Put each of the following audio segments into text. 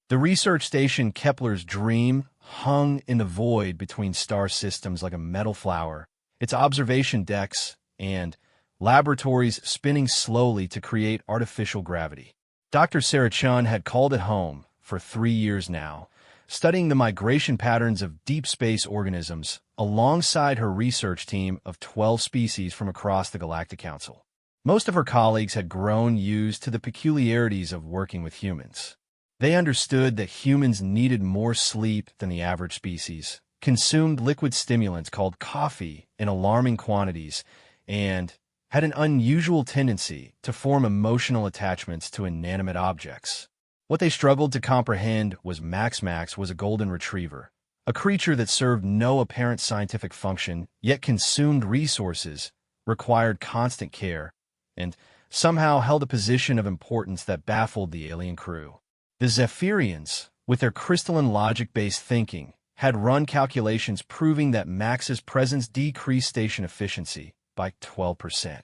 The research station Kepler's Dream hung in the void between star systems like a metal flower, its observation decks and laboratories spinning slowly to create artificial gravity. Dr. Sarah Chun had called it home for 3 years now, studying the migration patterns of deep space organisms alongside her research team of 12 species from across the Galactic Council. Most of her colleagues had grown used to the peculiarities of working with humans. They understood that humans needed more sleep than the average species, consumed liquid stimulants called coffee in alarming quantities, and had an unusual tendency to form emotional attachments to inanimate objects. What they struggled to comprehend was Max was a golden retriever, a creature that served no apparent scientific function, yet consumed resources, required constant care, and somehow held a position of importance that baffled the alien crew. The Zephyrians, with their crystalline logic-based thinking, had run calculations proving that Max's presence decreased station efficiency by 12%.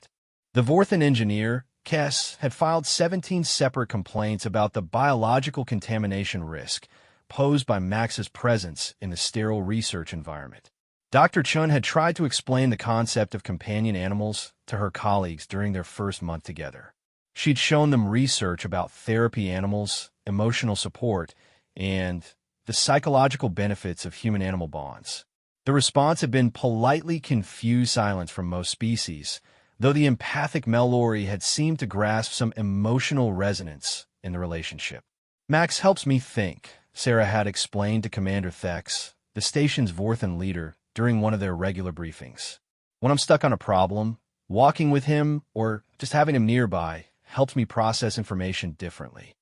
The Vorthan engineer, Kess, had filed 17 separate complaints about the biological contamination risk posed by Max's presence in the sterile research environment. Dr. Chun had tried to explain the concept of companion animals to her colleagues during their first month together. She'd shown them research about therapy animals, emotional support, and the psychological benefits of human-animal bonds. The response had been politely confused silence from most species, though the empathic Mellori had seemed to grasp some emotional resonance in the relationship. Max helps me think, Sarah had explained to Commander Thex, the station's Vorthan leader, during one of their regular briefings. When I'm stuck on a problem, walking with him or just having him nearby helped me process information differently.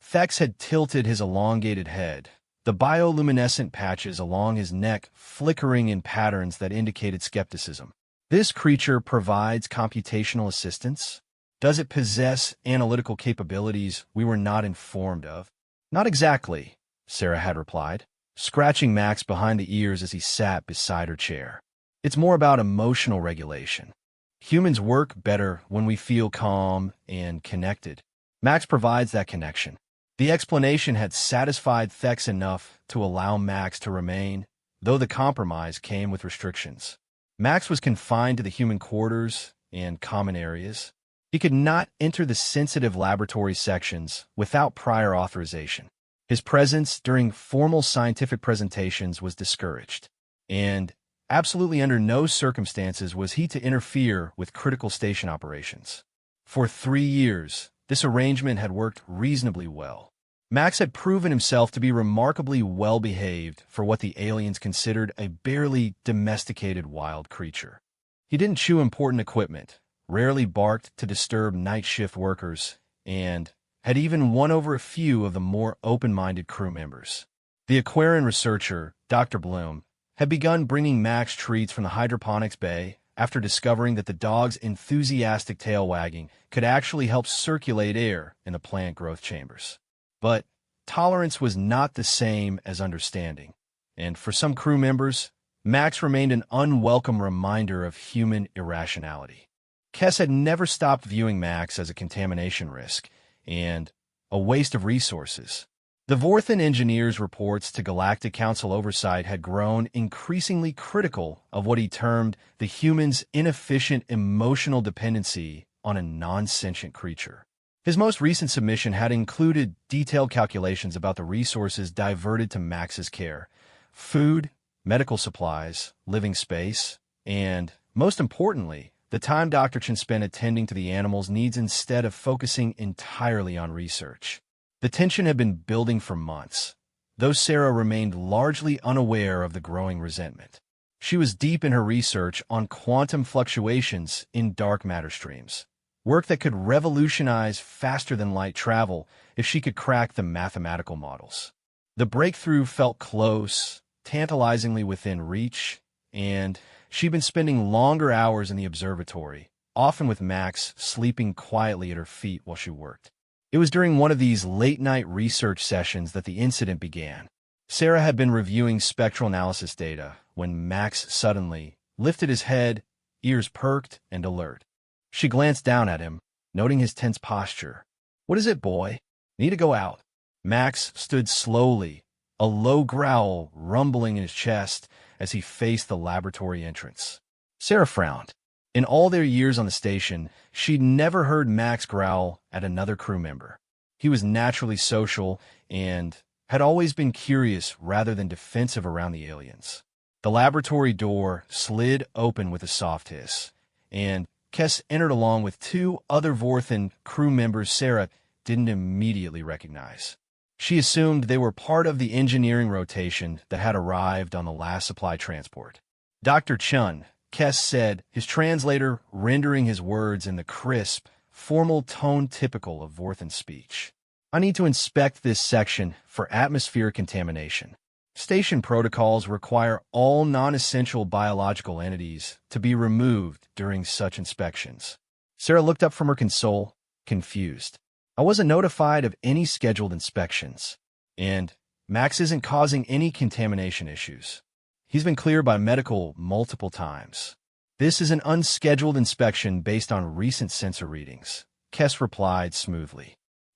Thex had tilted his elongated head, the bioluminescent patches along his neck flickering in patterns that indicated skepticism. This creature provides computational assistance? Does it possess analytical capabilities we were not informed of? Not exactly, Sarah had replied, scratching Max behind the ears as he sat beside her chair. It's more about emotional regulation. Humans work better when we feel calm and connected. Max provides that connection. The explanation had satisfied Thex enough to allow Max to remain, though the compromise came with restrictions. Max was confined to the human quarters and common areas. He could not enter the sensitive laboratory sections without prior authorization. His presence during formal scientific presentations was discouraged, and absolutely under no circumstances was he to interfere with critical station operations. For 3 years, this arrangement had worked reasonably well. Max had proven himself to be remarkably well-behaved for what the aliens considered a barely domesticated wild creature. He didn't chew important equipment, rarely barked to disturb night shift workers, and had even won over a few of the more open-minded crew members. The Aquarian researcher, Dr. Bloom, had begun bringing Max treats from the hydroponics bay after discovering that the dog's enthusiastic tail wagging could actually help circulate air in the plant growth chambers. But tolerance was not the same as understanding, and for some crew members, Max remained an unwelcome reminder of human irrationality. Kess had never stopped viewing Max as a contamination risk and a waste of resources. The Vorthan engineer's reports to Galactic Council oversight had grown increasingly critical of what he termed the human's inefficient emotional dependency on a non-sentient creature. His most recent submission had included detailed calculations about the resources diverted to Max's care: food, medical supplies, living space, and, most importantly, the time Dr. Chen spent attending to the animals' needs instead of focusing entirely on research. The tension had been building for months, though Sarah remained largely unaware of the growing resentment. She was deep in her research on quantum fluctuations in dark matter streams, work that could revolutionize faster-than-light travel if she could crack the mathematical models. The breakthrough felt close, tantalizingly within reach, and she'd been spending longer hours in the observatory, often with Max sleeping quietly at her feet while she worked. It was during one of these late-night research sessions that the incident began. Sarah had been reviewing spectral analysis data when Max suddenly lifted his head, ears perked and alert. She glanced down at him, noting his tense posture. "What is it, boy? Need to go out?" Max stood slowly, a low growl rumbling in his chest as he faced the laboratory entrance. Sarah frowned. In all their years on the station, she'd never heard Max growl at another crew member. He was naturally social and had always been curious rather than defensive around the aliens. The laboratory door slid open with a soft hiss, and Kess entered along with two other Vorthan crew members Sarah didn't immediately recognize. She assumed they were part of the engineering rotation that had arrived on the last supply transport. Dr. Chun, Kess said, his translator rendering his words in the crisp, formal tone typical of Vorthan speech. I need to inspect this section for atmospheric contamination. Station protocols require all non-essential biological entities to be removed during such inspections. Sarah looked up from her console, confused. I wasn't notified of any scheduled inspections, and Max isn't causing any contamination issues. He's been cleared by medical multiple times. This is an unscheduled inspection based on recent sensor readings, Kess replied smoothly.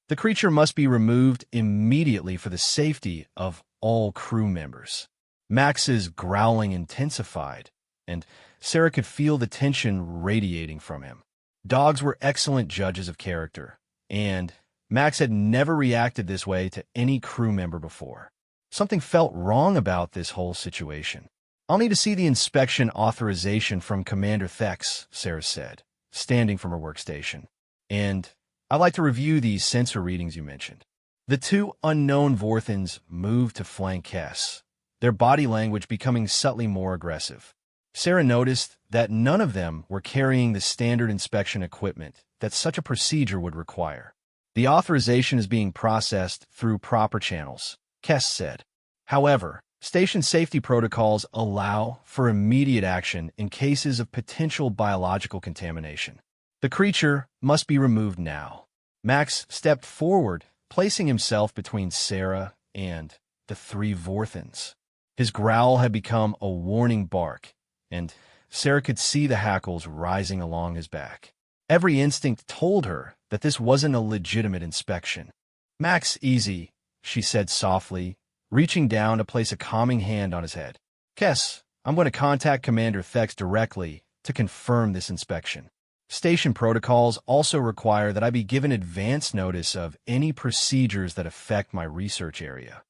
The creature must be removed immediately for the safety of all crew members. Max's growling intensified, and Sarah could feel the tension radiating from him. Dogs were excellent judges of character, and Max had never reacted this way to any crew member before. Something felt wrong about this whole situation. I'll need to see the inspection authorization from Commander Thex, Sarah said, standing from her workstation. And I'd like to review these sensor readings you mentioned. The two unknown Vorthans moved to flank Kess, their body language becoming subtly more aggressive. Sarah noticed that none of them were carrying the standard inspection equipment that such a procedure would require. The authorization is being processed through proper channels, Kess said. However, station safety protocols allow for immediate action in cases of potential biological contamination. The creature must be removed now. Max stepped forward, placing himself between Sarah and the three Vorthans. His growl had become a warning bark, and Sarah could see the hackles rising along his back. Every instinct told her that this wasn't a legitimate inspection. Max, easy, she said softly, reaching down to place a calming hand on his head. Kess, I'm going to contact Commander Thex directly to confirm this inspection. Station protocols also require that I be given advance notice of any procedures that affect my research area.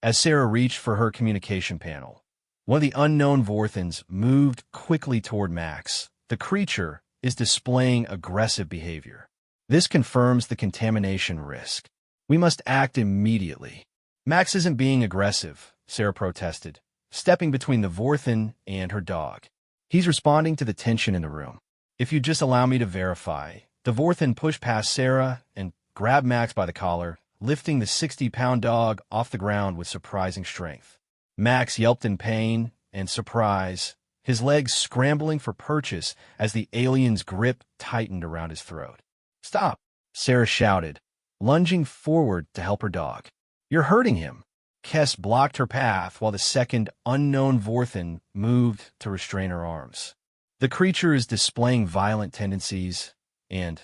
As Sarah reached for her communication panel, one of the unknown Vorthans moved quickly toward Max. The creature is displaying aggressive behavior. This confirms the contamination risk. We must act immediately. Max isn't being aggressive, Sarah protested, stepping between the Vorthan and her dog. He's responding to the tension in the room. If you just allow me to verify, the Vorthan pushed past Sarah and grabbed Max by the collar, lifting the 60-pound dog off the ground with surprising strength. Max yelped in pain and surprise, his legs scrambling for purchase as the alien's grip tightened around his throat. Stop, Sarah shouted, lunging forward to help her dog. You're hurting him. Kess blocked her path while the second unknown Vorthan moved to restrain her arms. The creature is displaying violent tendencies and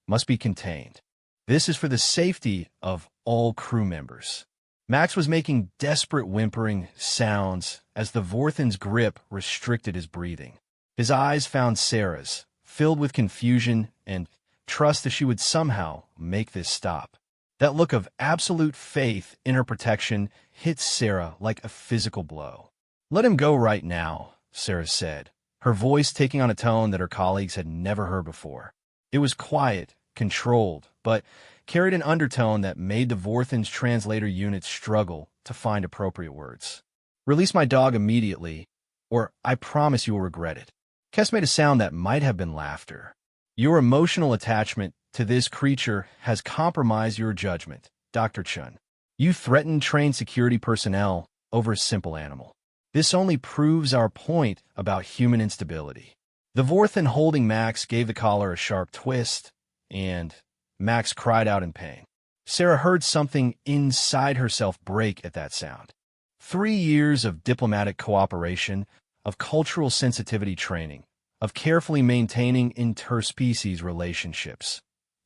must be contained. This is for the safety of all crew members. Max was making desperate whimpering sounds as the Vorthan's grip restricted his breathing. His eyes found Sarah's, filled with confusion and trust that she would somehow make this stop. That look of absolute faith in her protection hit Sarah like a physical blow. Let him go right now, Sarah said, her voice taking on a tone that her colleagues had never heard before. It was quiet, controlled, but carried an undertone that made the Vorthan's translator unit struggle to find appropriate words. Release my dog immediately, or I promise you will regret it. Kess made a sound that might have been laughter. Your emotional attachment to this creature has compromised your judgment, Dr. Chun. You threatened trained security personnel over a simple animal. This only proves our point about human instability. The Vorthan holding Max gave the collar a sharp twist, and Max cried out in pain. Sarah heard something inside herself break at that sound. 3 years of diplomatic cooperation, of cultural sensitivity training, of carefully maintaining interspecies relationships.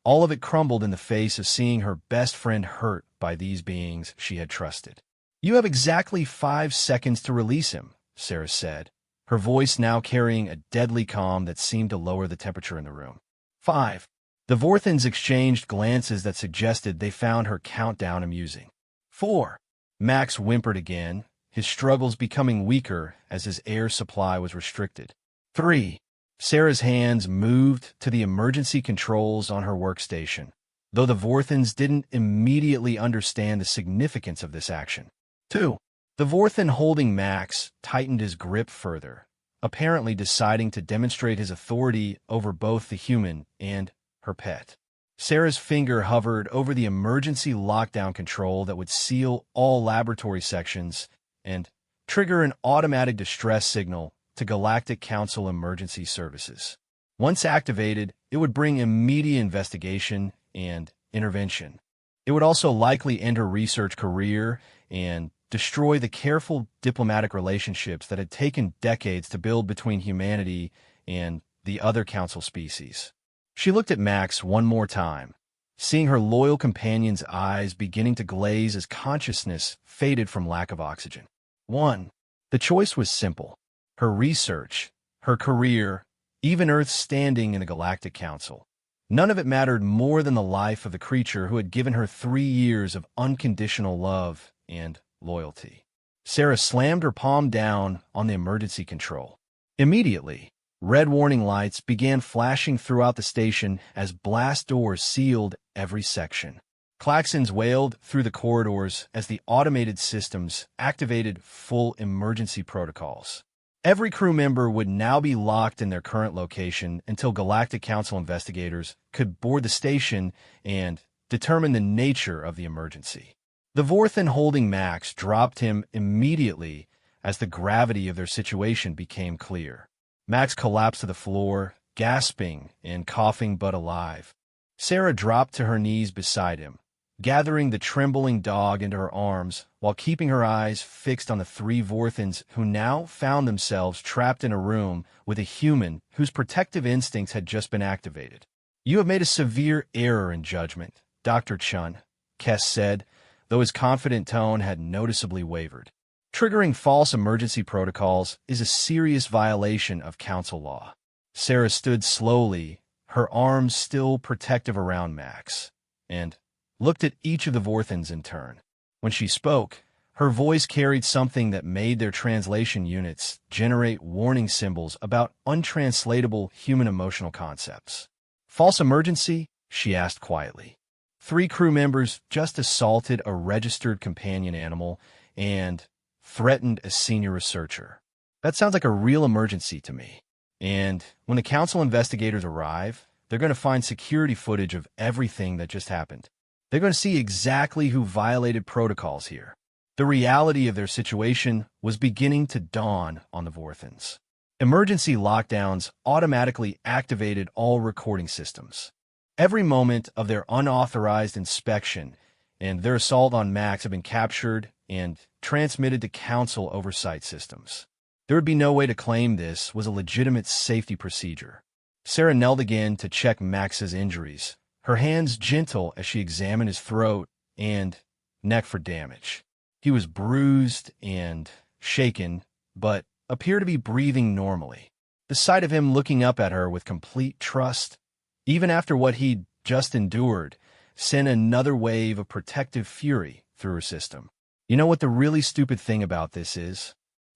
All of it crumbled in the face of seeing her best friend hurt by these beings she had trusted. "You have exactly 5 seconds to release him," Sarah said, her voice now carrying a deadly calm that seemed to lower the temperature in the room. 5. The Vorthans exchanged glances that suggested they found her countdown amusing. 4. Max whimpered again, his struggles becoming weaker as his air supply was restricted. 3. Sarah's hands moved to the emergency controls on her workstation, though the Vorthans didn't immediately understand the significance of this action. 2. The Vorthan holding Max tightened his grip further, apparently deciding to demonstrate his authority over both the human and her pet. Sarah's finger hovered over the emergency lockdown control that would seal all laboratory sections and trigger an automatic distress signal to Galactic Council Emergency Services. Once activated, it would bring immediate investigation and intervention. It would also likely end her research career and destroy the careful diplomatic relationships that had taken decades to build between humanity and the other Council species. She looked at Max one more time, seeing her loyal companion's eyes beginning to glaze as consciousness faded from lack of oxygen. 1. The choice was simple. Her research, her career, even Earth's standing in the Galactic Council. None of it mattered more than the life of the creature who had given her 3 years of unconditional love and loyalty. Sarah slammed her palm down on the emergency control. Immediately, red warning lights began flashing throughout the station as blast doors sealed every section. Klaxons wailed through the corridors as the automated systems activated full emergency protocols. Every crew member would now be locked in their current location until Galactic Council investigators could board the station and determine the nature of the emergency. The Vorthan holding Max dropped him immediately as the gravity of their situation became clear. Max collapsed to the floor, gasping and coughing but alive. Sarah dropped to her knees beside him, gathering the trembling dog into her arms while keeping her eyes fixed on the 3 Vorthans who now found themselves trapped in a room with a human whose protective instincts had just been activated. "You have made a severe error in judgment, Dr. Chun," Kess said, though his confident tone had noticeably wavered. "Triggering false emergency protocols is a serious violation of Council law." Sarah stood slowly, her arms still protective around Max, and looked at each of the Vorthans in turn. When she spoke, her voice carried something that made their translation units generate warning symbols about untranslatable human emotional concepts. "False emergency?" she asked quietly. 3 crew members just assaulted a registered companion animal and threatened a senior researcher. That sounds like a real emergency to me. And when the Council investigators arrive, they're going to find security footage of everything that just happened. They're going to see exactly who violated protocols here. The reality of their situation was beginning to dawn on the Vorthans. Emergency lockdowns automatically activated all recording systems. Every moment of their unauthorized inspection and their assault on Max had been captured and transmitted to Council oversight systems. There would be no way to claim this was a legitimate safety procedure. Sarah knelt again to check Max's injuries, her hands gentle as she examined his throat and neck for damage. He was bruised and shaken, but appeared to be breathing normally. The sight of him looking up at her with complete trust, even after what he'd just endured, sent another wave of protective fury through her system. "You know what the really stupid thing about this is?"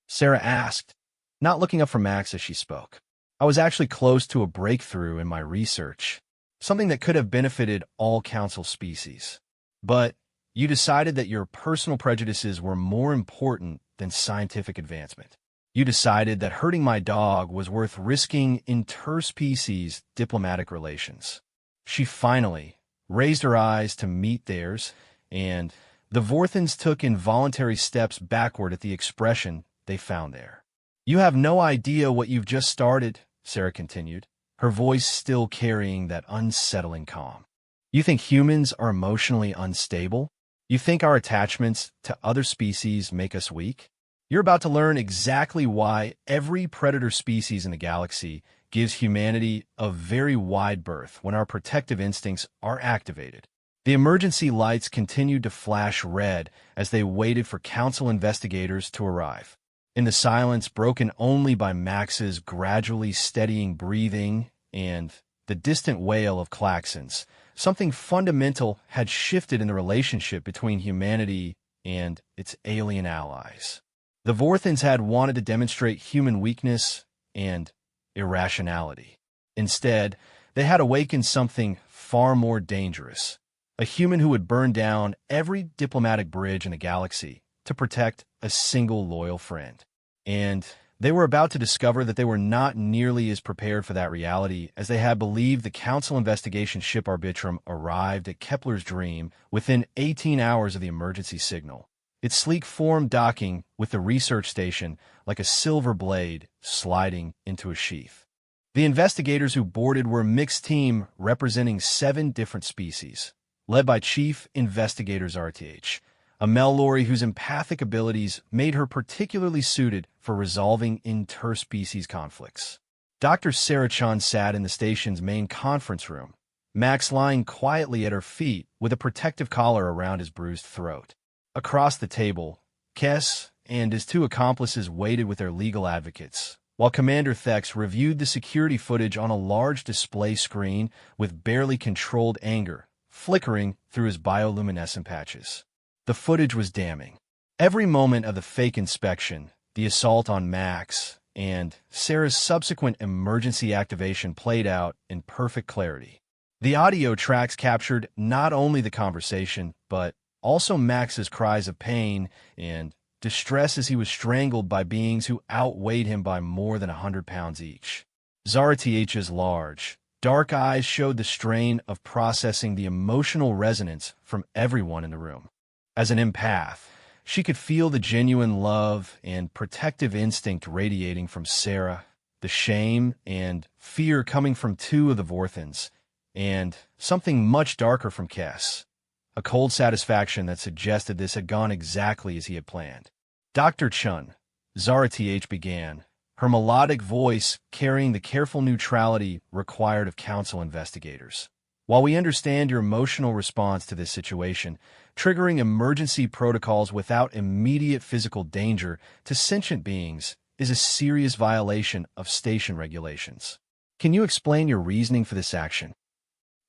Sarah asked, not looking up from Max as she spoke. "I was actually close to a breakthrough in my research, something that could have benefited all Council species. But you decided that your personal prejudices were more important than scientific advancement. You decided that hurting my dog was worth risking interspecies diplomatic relations." She finally raised her eyes to meet theirs, and the Vorthans took involuntary steps backward at the expression they found there. "You have no idea what you've just started," Sarah continued, her voice still carrying that unsettling calm. "You think humans are emotionally unstable? You think our attachments to other species make us weak? You're about to learn exactly why every predator species in the galaxy gives humanity a very wide berth when our protective instincts are activated. The emergency lights continued to flash red as they waited for council investigators to arrive. In the silence broken only by Max's gradually steadying breathing and the distant wail of klaxons, something fundamental had shifted in the relationship between humanity and its alien allies. The Vorthans had wanted to demonstrate human weakness and irrationality. Instead, they had awakened something far more dangerous, a human who would burn down every diplomatic bridge in the galaxy to protect a single loyal friend. And they were about to discover that they were not nearly as prepared for that reality as they had believed. The Council investigation ship Arbitrum arrived at Kepler's Dream within 18 hours of the emergency signal, its sleek form docking with the research station like a silver blade sliding into a sheath. The investigators who boarded were a mixed team representing 7 different species, led by Chief Investigators RTH, a Mellori whose empathic abilities made her particularly suited for resolving interspecies conflicts. Dr. Sarah Chun sat in the station's main conference room, Max lying quietly at her feet with a protective collar around his bruised throat. Across the table, Kess and his 2 accomplices waited with their legal advocates, while Commander Thex reviewed the security footage on a large display screen with barely controlled anger flickering through his bioluminescent patches. The footage was damning. Every moment of the fake inspection, the assault on Max, and Sarah's subsequent emergency activation played out in perfect clarity. The audio tracks captured not only the conversation, but also Max's cries of pain and distress as he was strangled by beings who outweighed him by more than 100 pounds each. Zarth's large, dark eyes showed the strain of processing the emotional resonance from everyone in the room. As an empath, she could feel the genuine love and protective instinct radiating from Sarah, the shame and fear coming from 2 of the Vorthans, and something much darker from Kess, a cold satisfaction that suggested this had gone exactly as he had planned. Dr. Chun, Zarth began, her melodic voice carrying the careful neutrality required of council investigators. While we understand your emotional response to this situation, triggering emergency protocols without immediate physical danger to sentient beings is a serious violation of station regulations. Can you explain your reasoning for this action?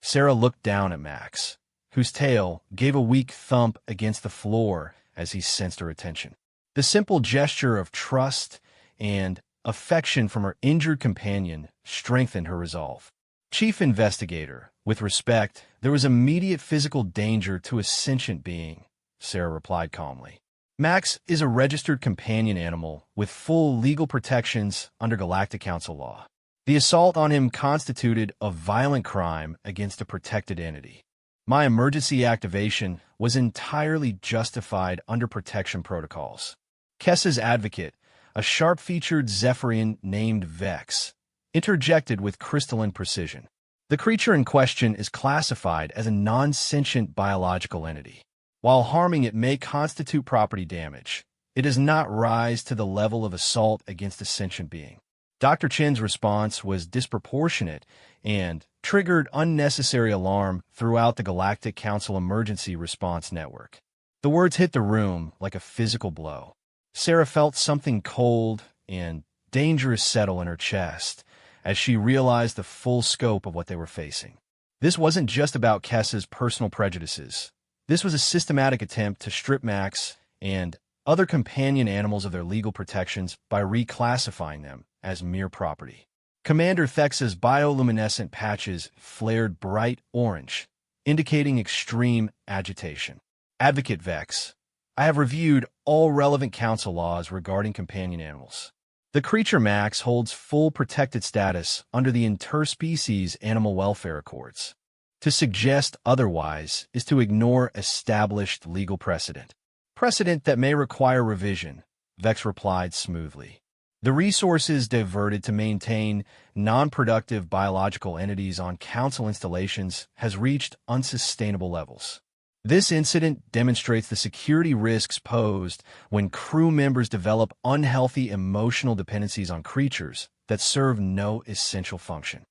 Sarah looked down at Max, whose tail gave a weak thump against the floor as he sensed her attention. The simple gesture of trust and affection from her injured companion strengthened her resolve. Chief Investigator, with respect, there was immediate physical danger to a sentient being, Sarah replied calmly. Max is a registered companion animal with full legal protections under Galactic Council law. The assault on him constituted a violent crime against a protected entity. My emergency activation was entirely justified under protection protocols. Kess's advocate, a sharp-featured Zephyrian named Vex, interjected with crystalline precision. The creature in question is classified as a non-sentient biological entity. While harming it may constitute property damage, it does not rise to the level of assault against a sentient being. Dr. Chen's response was disproportionate and triggered unnecessary alarm throughout the Galactic Council Emergency Response Network. The words hit the room like a physical blow. Sarah felt something cold and dangerous settle in her chest as she realized the full scope of what they were facing. This wasn't just about Kess's personal prejudices. This was a systematic attempt to strip Max and other companion animals of their legal protections by reclassifying them as mere property. Commander Thex's bioluminescent patches flared bright orange, indicating extreme agitation. Advocate Vex, I have reviewed all relevant council laws regarding companion animals. The creature Max holds full protected status under the Interspecies Animal Welfare Accords. To suggest otherwise is to ignore established legal precedent. Precedent that may require revision, Vex replied smoothly. The resources diverted to maintain non-productive biological entities on council installations has reached unsustainable levels. This incident demonstrates the security risks posed when crew members develop unhealthy emotional dependencies on creatures that serve no essential function.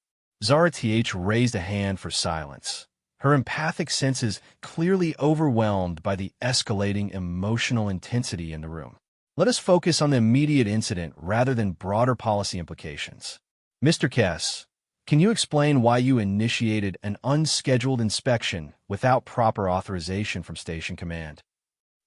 Zara TH raised a hand for silence, her empathic senses clearly overwhelmed by the escalating emotional intensity in the room. Let us focus on the immediate incident rather than broader policy implications. Mr. Kess, can you explain why you initiated an unscheduled inspection without proper authorization from Station Command?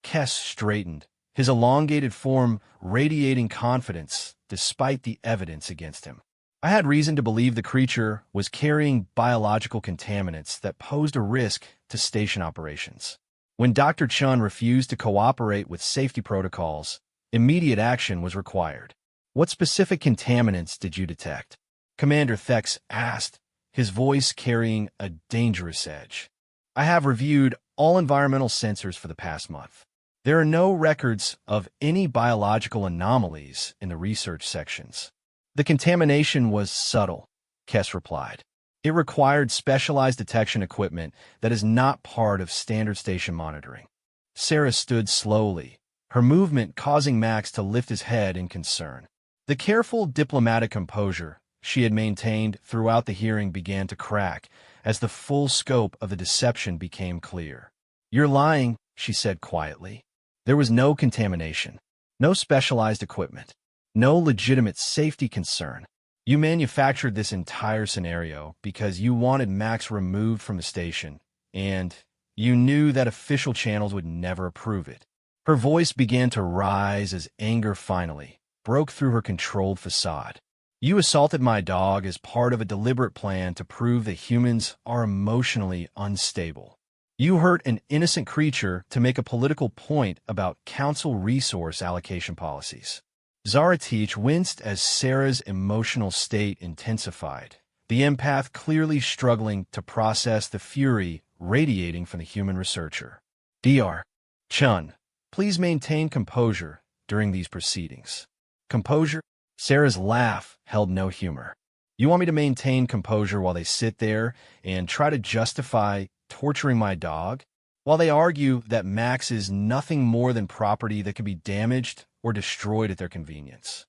Kess straightened, his elongated form radiating confidence despite the evidence against him. I had reason to believe the creature was carrying biological contaminants that posed a risk to station operations. When Dr. Chun refused to cooperate with safety protocols, immediate action was required. What specific contaminants did you detect? Commander Thex asked, his voice carrying a dangerous edge. I have reviewed all environmental sensors for the past month. There are no records of any biological anomalies in the research sections. The contamination was subtle, Kess replied. It required specialized detection equipment that is not part of standard station monitoring. Sarah stood slowly, her movement causing Max to lift his head in concern. The careful diplomatic composure she had maintained throughout the hearing began to crack as the full scope of the deception became clear. You're lying, she said quietly. There was no contamination, no specialized equipment, no legitimate safety concern. You manufactured this entire scenario because you wanted Max removed from the station, and you knew that official channels would never approve it. Her voice began to rise as anger finally broke through her controlled facade. You assaulted my dog as part of a deliberate plan to prove that humans are emotionally unstable. You hurt an innocent creature to make a political point about council resource allocation policies. Zara Teach winced as Sarah's emotional state intensified, the empath clearly struggling to process the fury radiating from the human researcher. Dr. Chun, please maintain composure during these proceedings. Composure? Sarah's laugh held no humor. You want me to maintain composure while they sit there and try to justify torturing my dog? While they argue that Max is nothing more than property that could be damaged or destroyed at their convenience.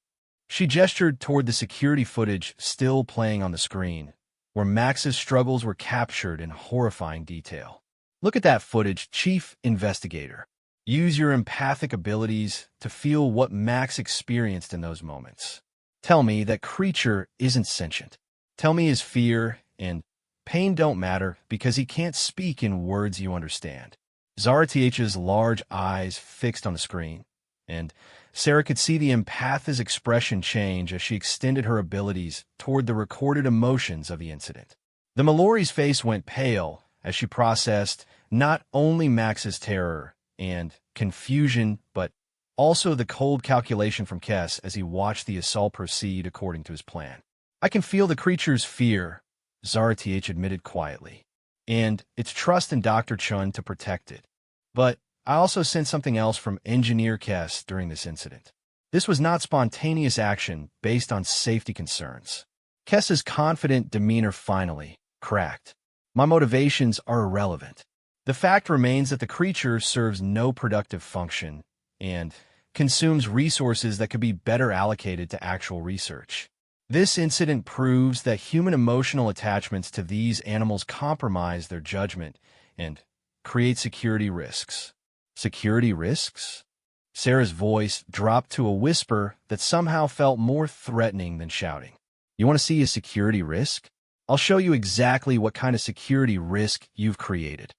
She gestured toward the security footage still playing on the screen, where Max's struggles were captured in horrifying detail. Look at that footage, Chief Investigator. Use your empathic abilities to feel what Max experienced in those moments. Tell me that creature isn't sentient. Tell me his fear and pain don't matter because he can't speak in words you understand. Zara TH's large eyes fixed on the screen, and Sarah could see the empath's expression change as she extended her abilities toward the recorded emotions of the incident. The Mallory's face went pale as she processed not only Max's terror and confusion, but also the cold calculation from Kess as he watched the assault proceed according to his plan. I can feel the creature's fear, Zara TH admitted quietly, and its trust in Dr. Chun to protect it. But I also sensed something else from Engineer Kess during this incident. This was not spontaneous action based on safety concerns. Kess's confident demeanor finally cracked. My motivations are irrelevant. The fact remains that the creature serves no productive function and consumes resources that could be better allocated to actual research. This incident proves that human emotional attachments to these animals compromise their judgment and create security risks. Security risks? Sarah's voice dropped to a whisper that somehow felt more threatening than shouting. You want to see a security risk? I'll show you exactly what kind of security risk you've created.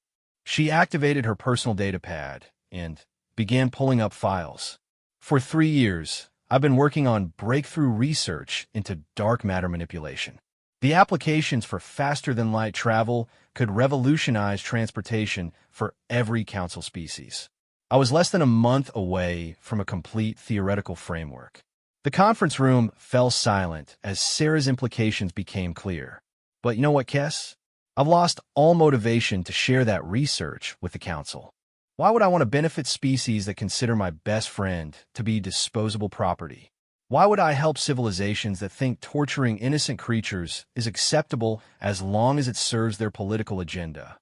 She activated her personal data pad and began pulling up files. For 3 years, I've been working on breakthrough research into dark matter manipulation. The applications for faster-than-light travel could revolutionize transportation for every council species. I was less than a month away from a complete theoretical framework. The conference room fell silent as Sarah's implications became clear. But you know what, Kess? I've lost all motivation to share that research with the council. Why would I want to benefit species that consider my best friend to be disposable property? Why would I help civilizations that think torturing innocent creatures is acceptable as long as it serves their political agenda?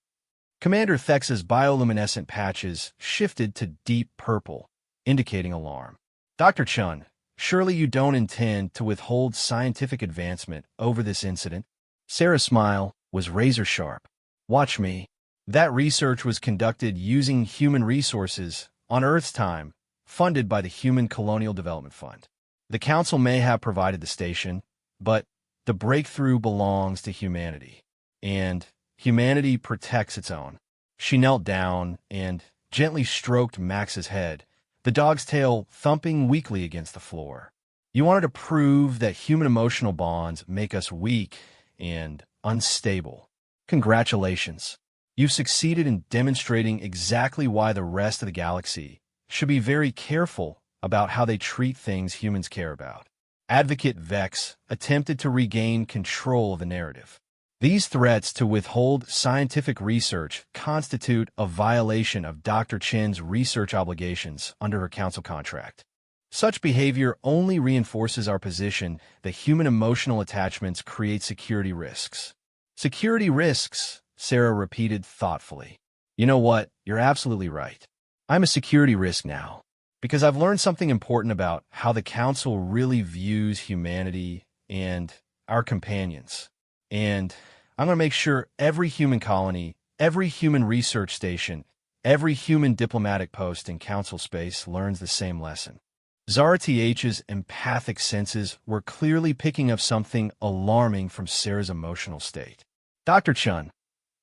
Commander Thex's bioluminescent patches shifted to deep purple, indicating alarm. Dr. Chun, Surely you don't intend to withhold scientific advancement over this incident? Sarah's smile was razor sharp. Watch me. That research was conducted using human resources on Earth's time, funded by the Human Colonial Development Fund. The Council may have provided the station, but the breakthrough belongs to humanity, and humanity protects its own. She knelt down and gently stroked Max's head, the dog's tail thumping weakly against the floor. You wanted to prove that human emotional bonds make us weak and unstable. Congratulations. You've succeeded in demonstrating exactly why the rest of the galaxy should be very careful about how they treat things humans care about. Advocate Vex attempted to regain control of the narrative. These threats to withhold scientific research constitute a violation of Dr. Chen's research obligations under her council contract. Such behavior only reinforces our position that human emotional attachments create security risks. Security risks, Sarah repeated thoughtfully. You know what? You're absolutely right. I'm a security risk now, because I've learned something important about how the Council really views humanity and our companions. And I'm going to make sure every human colony, every human research station, every human diplomatic post in Council space learns the same lesson. Zara TH's empathic senses were clearly picking up something alarming from Sarah's emotional state. Dr. Chun,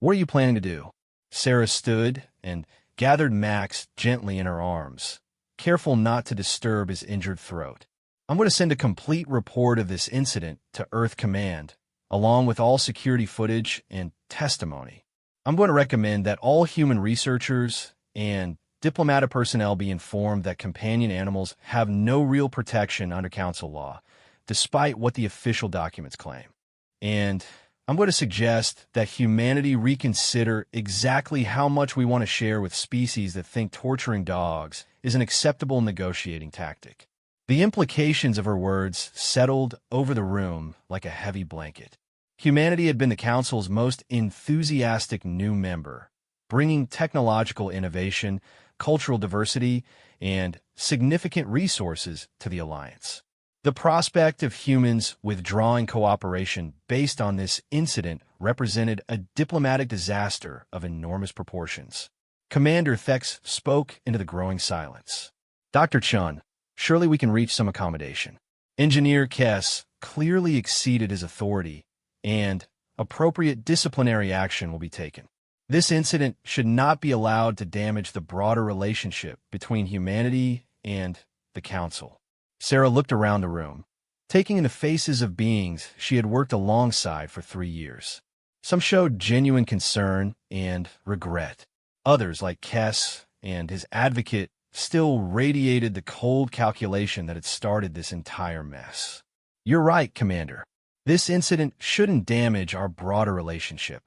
what are you planning to do? Sarah stood and gathered Max gently in her arms, careful not to disturb his injured throat. I'm going to send a complete report of this incident to Earth Command, along with all security footage and testimony. I'm going to recommend that all human researchers and diplomatic personnel be informed that companion animals have no real protection under Council law, despite what the official documents claim. And I'm going to suggest that humanity reconsider exactly how much we want to share with species that think torturing dogs is an acceptable negotiating tactic. The implications of her words settled over the room like a heavy blanket. Humanity had been the Council's most enthusiastic new member, bringing technological innovation, cultural diversity, and significant resources to the Alliance. The prospect of humans withdrawing cooperation based on this incident represented a diplomatic disaster of enormous proportions. Commander Thex spoke into the growing silence. Dr. Chun, surely we can reach some accommodation. Engineer Kess clearly exceeded his authority, and appropriate disciplinary action will be taken. This incident should not be allowed to damage the broader relationship between humanity and the Council. Sarah looked around the room, taking in the faces of beings she had worked alongside for 3 years. Some showed genuine concern and regret. Others, like Kess and his advocate, still radiated the cold calculation that had started this entire mess. You're right, Commander. This incident shouldn't damage our broader relationship.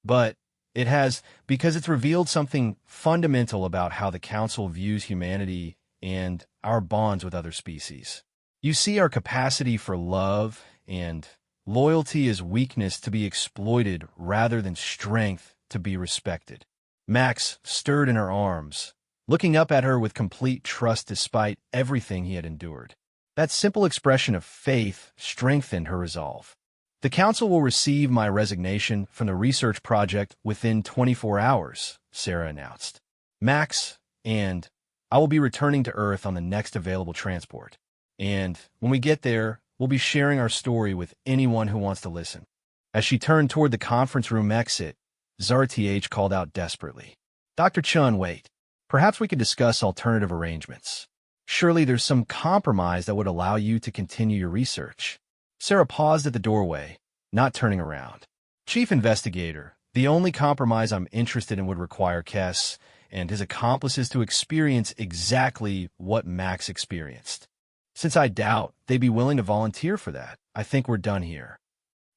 But it has, because it's revealed something fundamental about how the Council views humanity and our bonds with other species. You see our capacity for love and loyalty as weakness to be exploited rather than strength to be respected. Max stirred in her arms, looking up at her with complete trust despite everything he had endured. That simple expression of faith strengthened her resolve. The Council will receive my resignation from the research project within 24 hours, Sarah announced. Max and I will be returning to Earth on the next available transport. And when we get there, we'll be sharing our story with anyone who wants to listen. As she turned toward the conference room exit, Zara TH called out desperately. Dr. Chun, wait. Perhaps we could discuss alternative arrangements. Surely there's some compromise that would allow you to continue your research. Sarah paused at the doorway, not turning around. Chief Investigator, the only compromise I'm interested in would require Kess and his accomplices to experience exactly what Max experienced. Since I doubt they'd be willing to volunteer for that, I think we're done here.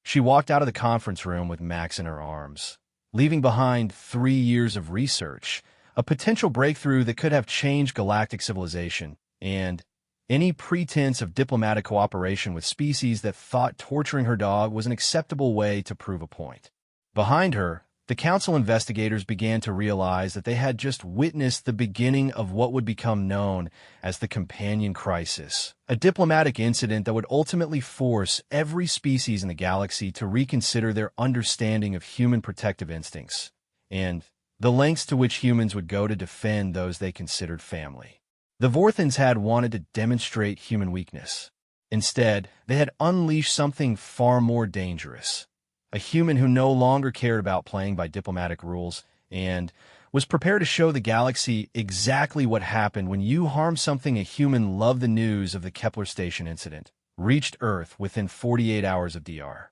She walked out of the conference room with Max in her arms, leaving behind 3 years of research, a potential breakthrough that could have changed galactic civilization, and any pretense of diplomatic cooperation with species that thought torturing her dog was an acceptable way to prove a point. Behind her, The Council investigators began to realize that they had just witnessed the beginning of what would become known as the Companion Crisis, a diplomatic incident that would ultimately force every species in the galaxy to reconsider their understanding of human protective instincts and the lengths to which humans would go to defend those they considered family. The Vorthans had wanted to demonstrate human weakness. Instead, they had unleashed something far more dangerous. A human who no longer cared about playing by diplomatic rules and was prepared to show the galaxy exactly what happened when you harmed something a human loved. The news of the Kepler Station incident reached Earth within 48 hours of DR.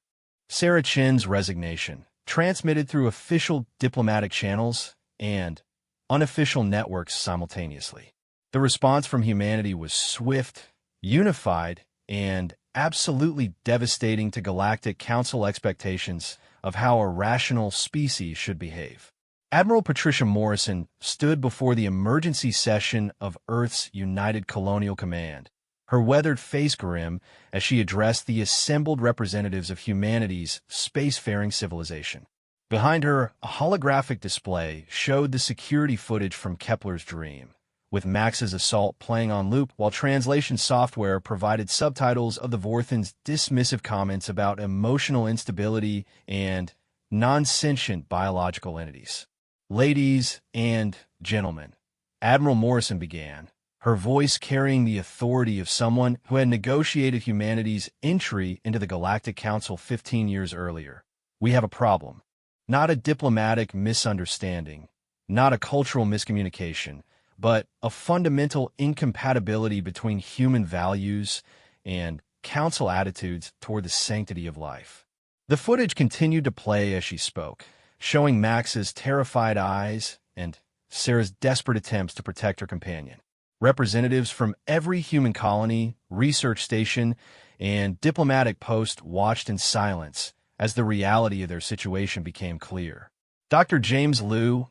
Sarah Chin's resignation, transmitted through official diplomatic channels and unofficial networks simultaneously. The response from humanity was swift, unified, and absolutely devastating to Galactic Council expectations of how a rational species should behave. Admiral Patricia Morrison stood before the emergency session of Earth's United Colonial Command, her weathered face grim as she addressed the assembled representatives of humanity's spacefaring civilization. Behind her, a holographic display showed the security footage from Kepler's dream, with Max's assault playing on loop while translation software provided subtitles of the Vorthans' dismissive comments about emotional instability and non-sentient biological entities. "Ladies and gentlemen," Admiral Morrison began, her voice carrying the authority of someone who had negotiated humanity's entry into the Galactic Council 15 years earlier. "We have a problem. Not a diplomatic misunderstanding, not a cultural miscommunication, but a fundamental incompatibility between human values and Council attitudes toward the sanctity of life." The footage continued to play as she spoke, showing Max's terrified eyes and Sarah's desperate attempts to protect her companion. Representatives from every human colony, research station, and diplomatic post watched in silence as the reality of their situation became clear. Dr. James Liu,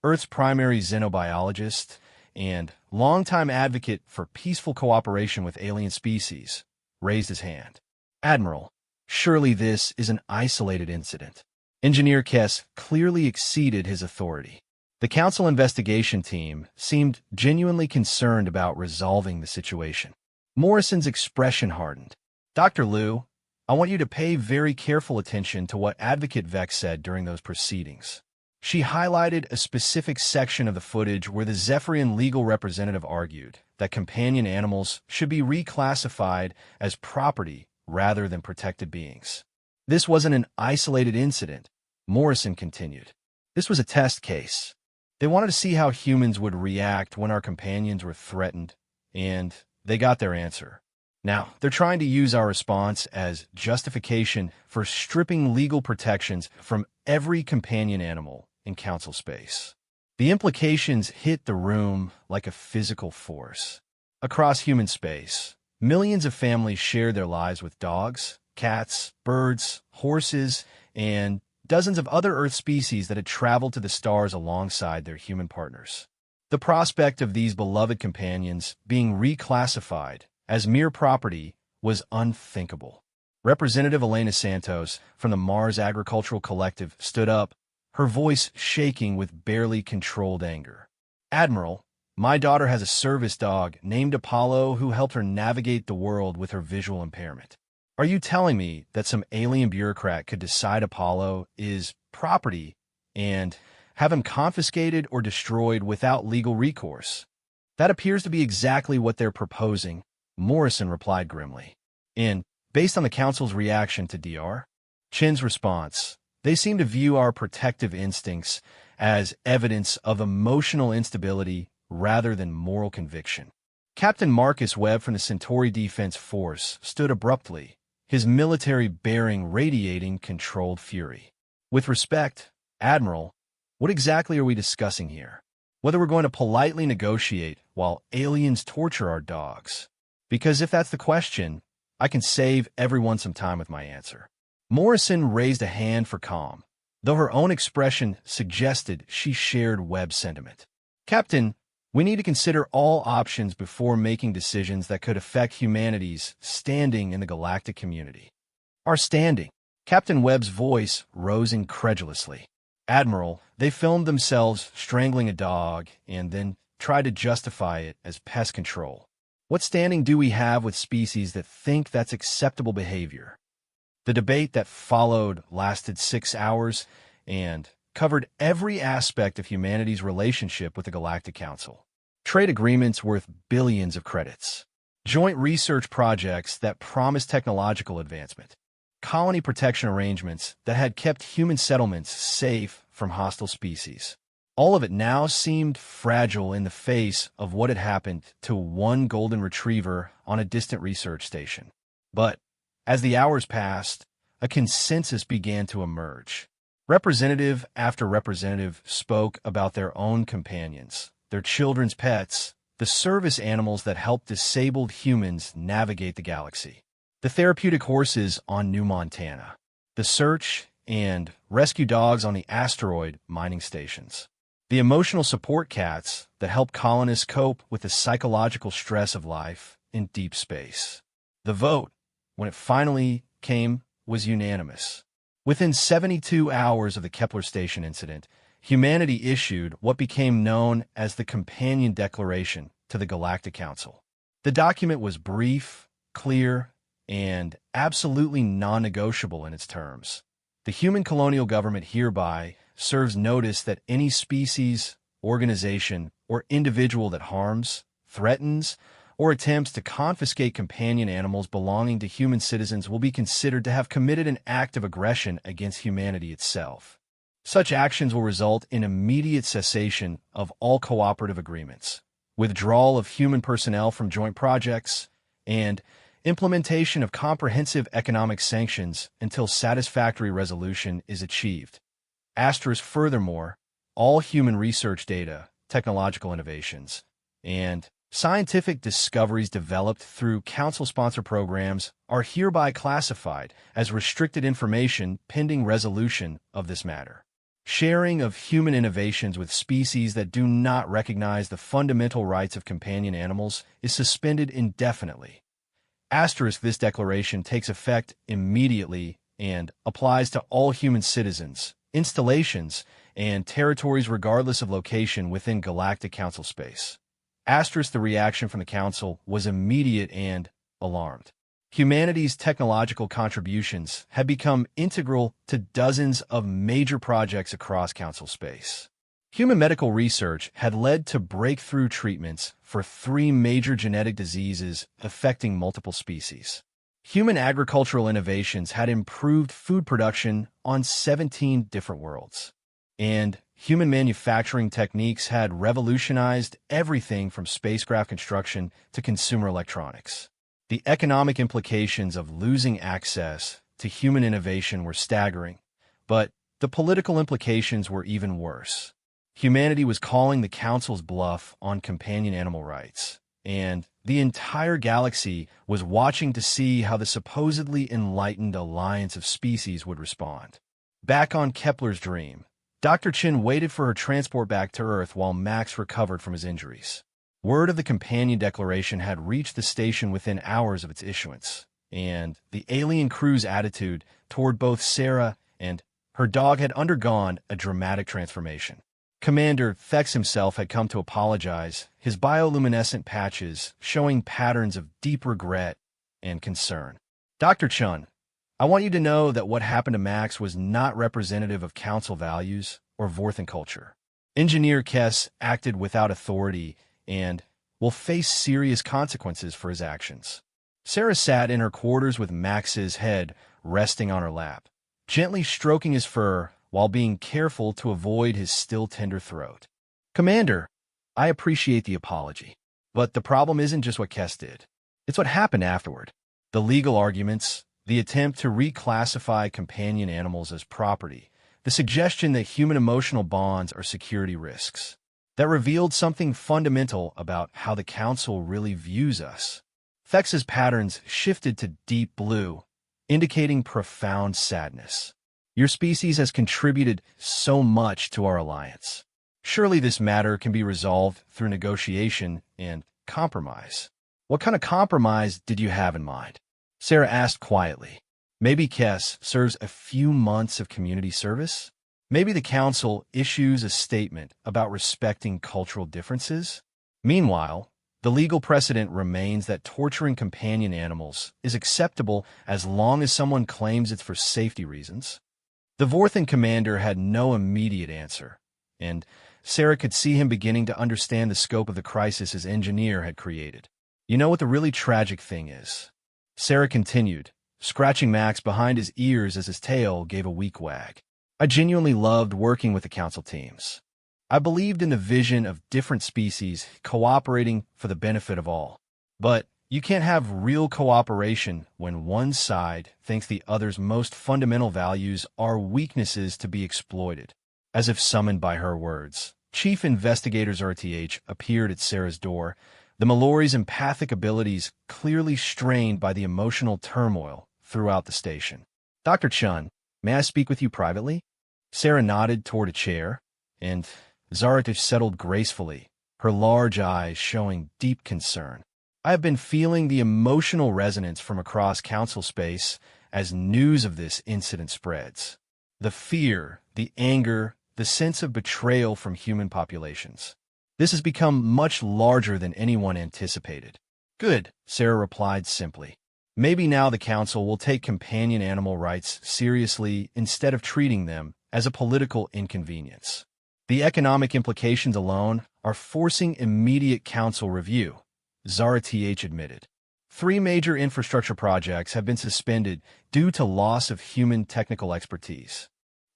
Earth's primary xenobiologist and longtime advocate for peaceful cooperation with alien species, raised his hand. "Admiral, surely this is an isolated incident." Engineer Kess clearly exceeded his authority. The Council investigation team seemed genuinely concerned about resolving the situation. Morrison's expression hardened. "Dr. Liu, I want you to pay very careful attention to what Advocate Vex said during those proceedings." She highlighted a specific section of the footage where the Zephyrian legal representative argued that companion animals should be reclassified as property rather than protected beings. "This wasn't an isolated incident," Morrison continued. "This was a test case. They wanted to see how humans would react when our companions were threatened, and they got their answer. Now, they're trying to use our response as justification for stripping legal protections from every companion animal in Council space." The implications hit the room like a physical force. Across human space, millions of families shared their lives with dogs, cats, birds, horses, and dozens of other Earth species that had traveled to the stars alongside their human partners. The prospect of these beloved companions being reclassified as mere property was unthinkable. Representative Elena Santos from the Mars Agricultural Collective stood up, her voice shaking with barely controlled anger. "Admiral, my daughter has a service dog named Apollo who helped her navigate the world with her visual impairment. Are you telling me that some alien bureaucrat could decide Apollo is property and have him confiscated or destroyed without legal recourse?" "That appears to be exactly what they're proposing," Morrison replied grimly. "And based on the Council's reaction to DR?" Chin's response, "They seem to view our protective instincts as evidence of emotional instability rather than moral conviction." Captain Marcus Webb from the Centauri Defense Force stood abruptly, his military bearing radiating controlled fury. "With respect, Admiral, what exactly are we discussing here? Whether we're going to politely negotiate while aliens torture our dogs? Because if that's the question, I can save everyone some time with my answer." Morrison raised a hand for calm, though her own expression suggested she shared Webb's sentiment. "Captain, we need to consider all options before making decisions that could affect humanity's standing in the galactic community." "Our standing?" Captain Webb's voice rose incredulously. Admiral, they filmed themselves strangling a dog and then tried to justify it as pest control. What standing do we have with species that think that's acceptable behavior? The debate that followed lasted 6 hours and covered every aspect of humanity's relationship with the Galactic Council. Trade agreements worth billions of credits. Joint research projects that promised technological advancement. Colony protection arrangements that had kept human settlements safe from hostile species. All of it now seemed fragile in the face of what had happened to one golden retriever on a distant research station. But as the hours passed, a consensus began to emerge. Representative after representative spoke about their own companions, their children's pets, the service animals that helped disabled humans navigate the galaxy, the therapeutic horses on New Montana, the search and rescue dogs on the asteroid mining stations, the emotional support cats that help colonists cope with the psychological stress of life in deep space. The vote, when it finally came, was unanimous. Within 72 hours of the Kepler Station incident, humanity issued what became known as the Companion Declaration to the Galactic Council. The document was brief, clear, and absolutely non-negotiable in its terms. The human colonial government hereby serves notice that any species, organization, or individual that harms, threatens, or attempts to confiscate companion animals belonging to human citizens will be considered to have committed an act of aggression against humanity itself. Such actions will result in immediate cessation of all cooperative agreements, withdrawal of human personnel from joint projects, and implementation of comprehensive economic sanctions until satisfactory resolution is achieved. Furthermore, all human research data, technological innovations, and scientific discoveries developed through Council-sponsored programs are hereby classified as restricted information pending resolution of this matter. Sharing of human innovations with species that do not recognize the fundamental rights of companion animals is suspended indefinitely. This declaration takes effect immediately and applies to all human citizens, installations, and territories regardless of location within Galactic Council space. The reaction from the Council was immediate and alarmed. Humanity's technological contributions had become integral to dozens of major projects across Council space. Human medical research had led to breakthrough treatments for 3 major genetic diseases affecting multiple species. Human agricultural innovations had improved food production on 17 different worlds. And human manufacturing techniques had revolutionized everything from spacecraft construction to consumer electronics. The economic implications of losing access to human innovation were staggering, but the political implications were even worse. Humanity was calling the Council's bluff on companion animal rights, and the entire galaxy was watching to see how the supposedly enlightened alliance of species would respond. Back on Kepler's dream, Dr. Chin waited for her transport back to Earth while Max recovered from his injuries. Word of the Companion Declaration had reached the station within hours of its issuance, and the alien crew's attitude toward both Sarah and her dog had undergone a dramatic transformation. Commander Thex himself had come to apologize, his bioluminescent patches showing patterns of deep regret and concern. Dr. Chun, I want you to know that what happened to Max was not representative of Council values or Vorthan culture. Engineer Kess acted without authority and will face serious consequences for his actions. Sarah sat in her quarters with Max's head resting on her lap, gently stroking his fur while being careful to avoid his still tender throat. Commander, I appreciate the apology, but the problem isn't just what Kess did. It's what happened afterward. The legal arguments, the attempt to reclassify companion animals as property, the suggestion that human emotional bonds are security risks. That revealed something fundamental about how the Council really views us. Thex's patterns shifted to deep blue, indicating profound sadness. Your species has contributed so much to our alliance. Surely this matter can be resolved through negotiation and compromise. What kind of compromise did you have in mind? Sarah asked quietly. Maybe Kess serves a few months of community service? Maybe the council issues a statement about respecting cultural differences? Meanwhile, the legal precedent remains that torturing companion animals is acceptable as long as someone claims it's for safety reasons. The Vorthan commander had no immediate answer, and Sarah could see him beginning to understand the scope of the crisis his engineer had created. You know what the really tragic thing is? Sarah continued, scratching Max behind his ears as his tail gave a weak wag. I genuinely loved working with the council teams. I believed in the vision of different species cooperating for the benefit of all. But you can't have real cooperation when one side thinks the other's most fundamental values are weaknesses to be exploited. As if summoned by her words, Chief Investigators RTH appeared at Sarah's door, the Mallory's empathic abilities clearly strained by the emotional turmoil throughout the station. Dr. Chun, may I speak with you privately? Sarah nodded toward a chair, and Zaratish settled gracefully, her large eyes showing deep concern. I have been feeling the emotional resonance from across council space as news of this incident spreads. The fear, the anger, the sense of betrayal from human populations. This has become much larger than anyone anticipated. Good, Sarah replied simply. Maybe now the council will take companion animal rights seriously instead of treating them as a political inconvenience. The economic implications alone are forcing immediate council review, Zaratish admitted. 3 major infrastructure projects have been suspended due to loss of human technical expertise.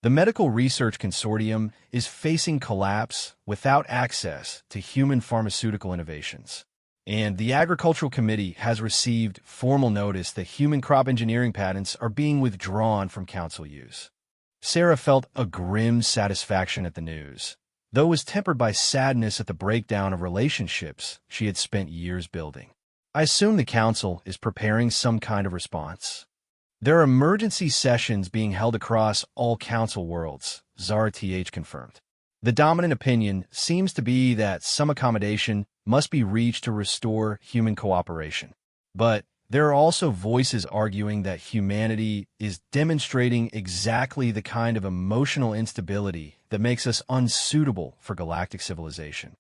The Medical Research Consortium is facing collapse without access to human pharmaceutical innovations. And the Agricultural Committee has received formal notice that human crop engineering patents are being withdrawn from council use. Sarah felt a grim satisfaction at the news, though it was tempered by sadness at the breakdown of relationships she had spent years building. I assume the council is preparing some kind of response. There are emergency sessions being held across all council worlds, Zaratish confirmed. The dominant opinion seems to be that some accommodation must be reached to restore human cooperation. But there are also voices arguing that humanity is demonstrating exactly the kind of emotional instability that makes us unsuitable for galactic civilization.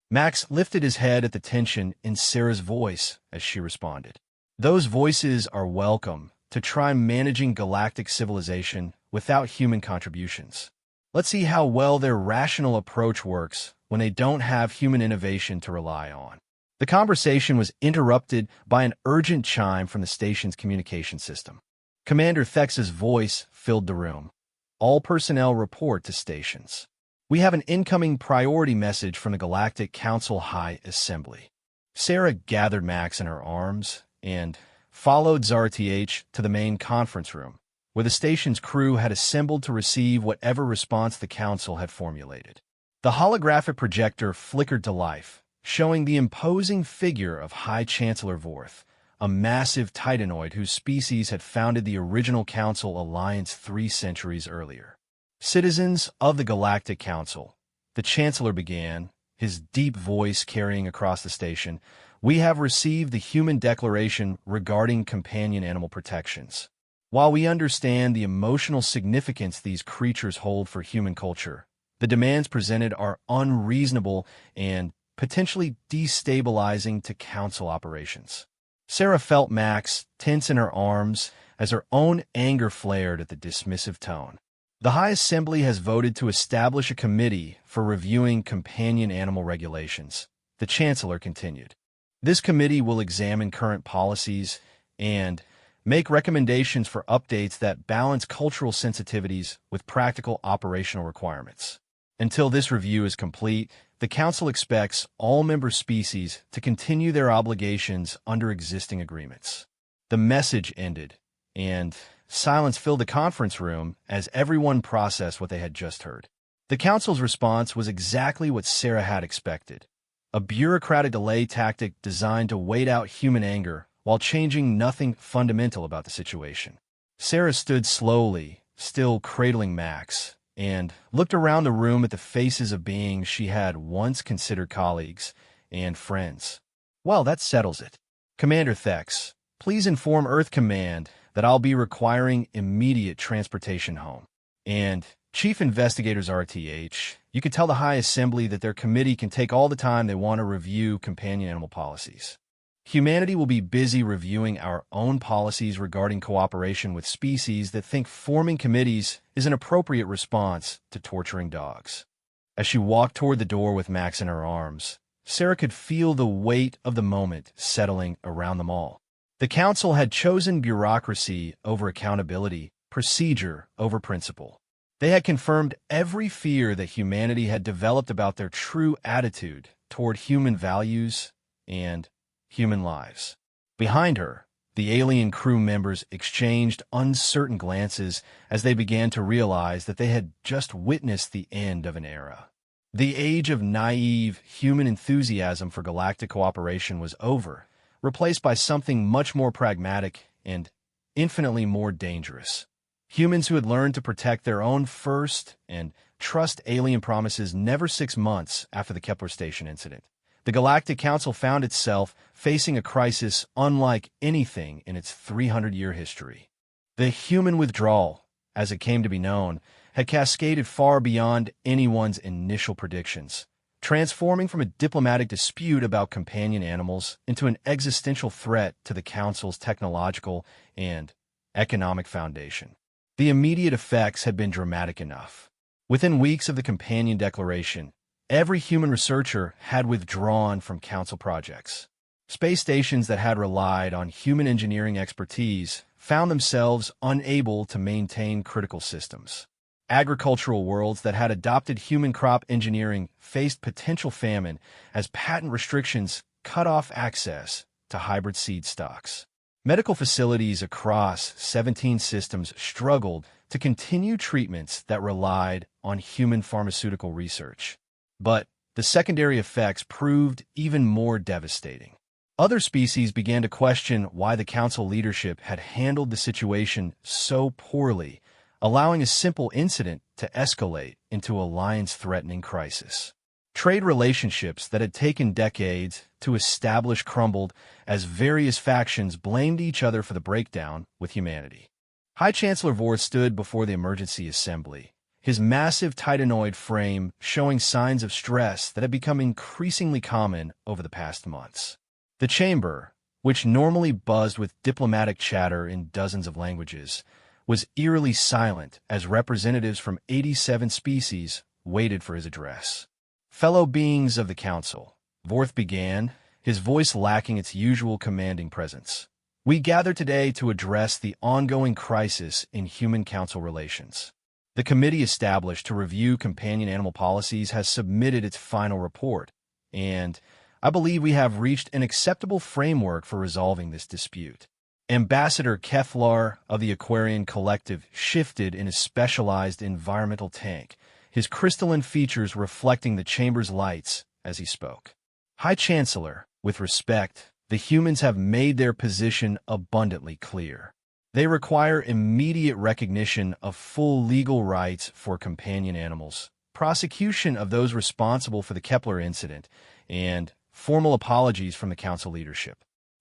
Max lifted his head at the tension in Sarah's voice as she responded. Those voices are welcome to try managing galactic civilization without human contributions. Let's see how well their rational approach works when they don't have human innovation to rely on. The conversation was interrupted by an urgent chime from the station's communication system. Commander Thex's voice filled the room. All personnel report to stations. We have an incoming priority message from the Galactic Council High Assembly. Sarah gathered Max in her arms and followed Zaratish to the main conference room, where the station's crew had assembled to receive whatever response the council had formulated. The holographic projector flickered to life, showing the imposing figure of High Chancellor Vorth, a massive titanoid whose species had founded the original Council Alliance 3 centuries earlier. Citizens of the Galactic Council, the Chancellor began, his deep voice carrying across the station, we have received the Human Declaration regarding companion animal protections. While we understand the emotional significance these creatures hold for human culture, the demands presented are unreasonable and potentially destabilizing to council operations. Sarah felt Max tense in her arms as her own anger flared at the dismissive tone. The High Assembly has voted to establish a committee for reviewing companion animal regulations, the Chancellor continued. This committee will examine current policies and make recommendations for updates that balance cultural sensitivities with practical operational requirements. Until this review is complete, the Council expects all member species to continue their obligations under existing agreements. The message ended, and silence filled the conference room as everyone processed what they had just heard. The Council's response was exactly what Sarah had expected. A bureaucratic delay tactic designed to wait out human anger while changing nothing fundamental about the situation. Sarah stood slowly, still cradling Max, and looked around the room at the faces of beings she had once considered colleagues and friends. Well, that settles it. Commander Thex, please inform Earth Command that I'll be requiring immediate transportation home. And Chief Investigators RTH, you could tell the High Assembly that their committee can take all the time they want to review companion animal policies. Humanity will be busy reviewing our own policies regarding cooperation with species that think forming committees is an appropriate response to torturing dogs. As she walked toward the door with Max in her arms, Sarah could feel the weight of the moment settling around them all. The council had chosen bureaucracy over accountability, procedure over principle. They had confirmed every fear that humanity had developed about their true attitude toward human values and human lives. Behind her, the alien crew members exchanged uncertain glances as they began to realize that they had just witnessed the end of an era. The age of naive human enthusiasm for galactic cooperation was over, replaced by something much more pragmatic and infinitely more dangerous. Humans who had learned to protect their own first and trust alien promises never 6 months after the Kepler Station incident. The Galactic Council found itself facing a crisis unlike anything in its 300-year history. The human withdrawal, as it came to be known, had cascaded far beyond anyone's initial predictions, transforming from a diplomatic dispute about companion animals into an existential threat to the Council's technological and economic foundation. The immediate effects had been dramatic enough. Within weeks of the Companion Declaration, every human researcher had withdrawn from Council projects. Space stations that had relied on human engineering expertise found themselves unable to maintain critical systems. Agricultural worlds that had adopted human crop engineering faced potential famine as patent restrictions cut off access to hybrid seed stocks. Medical facilities across 17 systems struggled to continue treatments that relied on human pharmaceutical research. But the secondary effects proved even more devastating. Other species began to question why the Council leadership had handled the situation so poorly, allowing a simple incident to escalate into a alliance-threatening crisis. Trade relationships that had taken decades to establish crumbled as various factions blamed each other for the breakdown with humanity. High Chancellor Vorth stood before the emergency assembly, his massive titanoid frame showing signs of stress that had become increasingly common over the past months. The chamber, which normally buzzed with diplomatic chatter in dozens of languages, was eerily silent as representatives from 87 species waited for his address. Fellow beings of the Council, Vorth began, his voice lacking its usual commanding presence. We gather today to address the ongoing crisis in human-council relations. The committee established to review companion animal policies has submitted its final report, and I believe we have reached an acceptable framework for resolving this dispute. Ambassador Keflar of the Aquarian Collective shifted in a specialized environmental tank, his crystalline features reflecting the chamber's lights as he spoke. High Chancellor, with respect, the humans have made their position abundantly clear. They require immediate recognition of full legal rights for companion animals, prosecution of those responsible for the Kepler incident, and formal apologies from the Council leadership.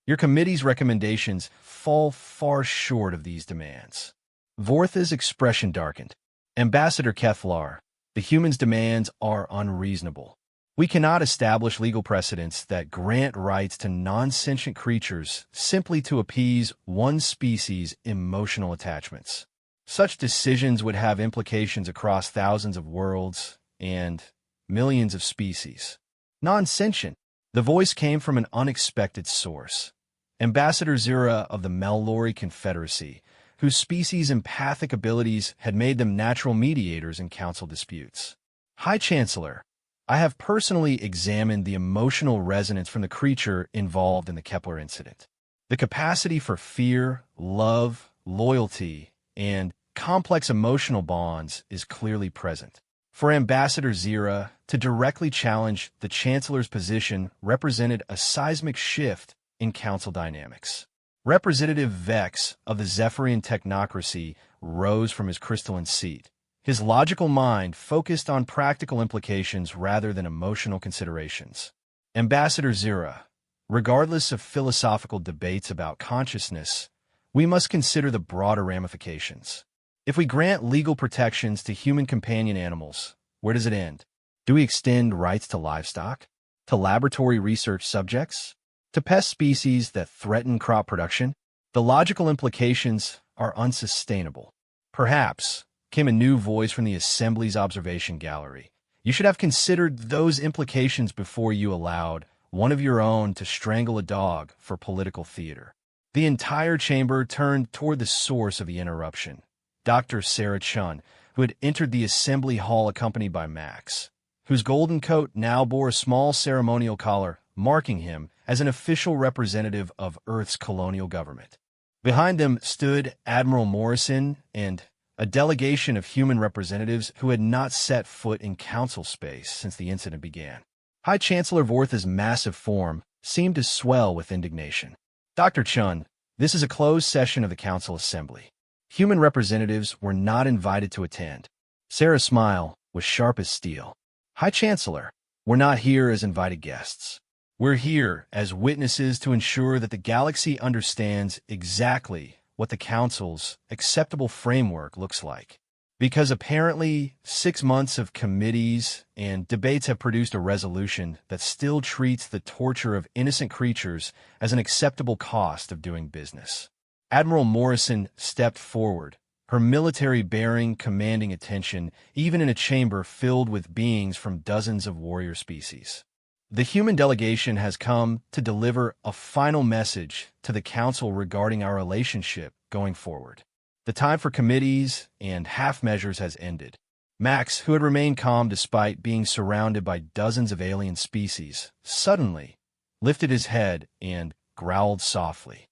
Your committee's recommendations fall far short of these demands. Vorth's expression darkened. Ambassador Keflar, the humans' demands are unreasonable. We cannot establish legal precedents that grant rights to non-sentient creatures simply to appease one species' emotional attachments. Such decisions would have implications across thousands of worlds and millions of species. Non-sentient. The voice came from an unexpected source. Ambassador Zira of the Mellori Confederacy, whose species' empathic abilities had made them natural mediators in council disputes. High Chancellor, I have personally examined the emotional resonance from the creature involved in the Kepler incident. The capacity for fear, love, loyalty, and complex emotional bonds is clearly present. For Ambassador Zira to directly challenge the Chancellor's position represented a seismic shift in council dynamics. Representative Vex of the Zephyrian technocracy rose from his crystalline seat. His logical mind focused on practical implications rather than emotional considerations. Ambassador Zira, regardless of philosophical debates about consciousness, we must consider the broader ramifications. If we grant legal protections to human companion animals, where does it end? Do we extend rights to livestock? To laboratory research subjects? To pest species that threaten crop production? The logical implications are unsustainable. Perhaps, came a new voice from the Assembly's observation gallery, you should have considered those implications before you allowed one of your own to strangle a dog for political theater. The entire chamber turned toward the source of the interruption, Dr. Sarah Chun, who had entered the assembly hall accompanied by Max, whose golden coat now bore a small ceremonial collar, marking him as an official representative of Earth's colonial government. Behind them stood Admiral Morrison and a delegation of human representatives who had not set foot in council space since the incident began. High Chancellor Vortha's massive form seemed to swell with indignation. Dr. Chun, this is a closed session of the council assembly. Human representatives were not invited to attend. Sarah's smile was sharp as steel. High Chancellor, we're not here as invited guests. We're here as witnesses to ensure that the galaxy understands exactly what the Council's acceptable framework looks like. Because apparently 6 months of committees and debates have produced a resolution that still treats the torture of innocent creatures as an acceptable cost of doing business. Admiral Morrison stepped forward, her military bearing commanding attention even in a chamber filled with beings from dozens of warrior species. The human delegation has come to deliver a final message to the Council regarding our relationship going forward. The time for committees and half measures has ended. Max, who had remained calm despite being surrounded by dozens of alien species, suddenly lifted his head and growled softly.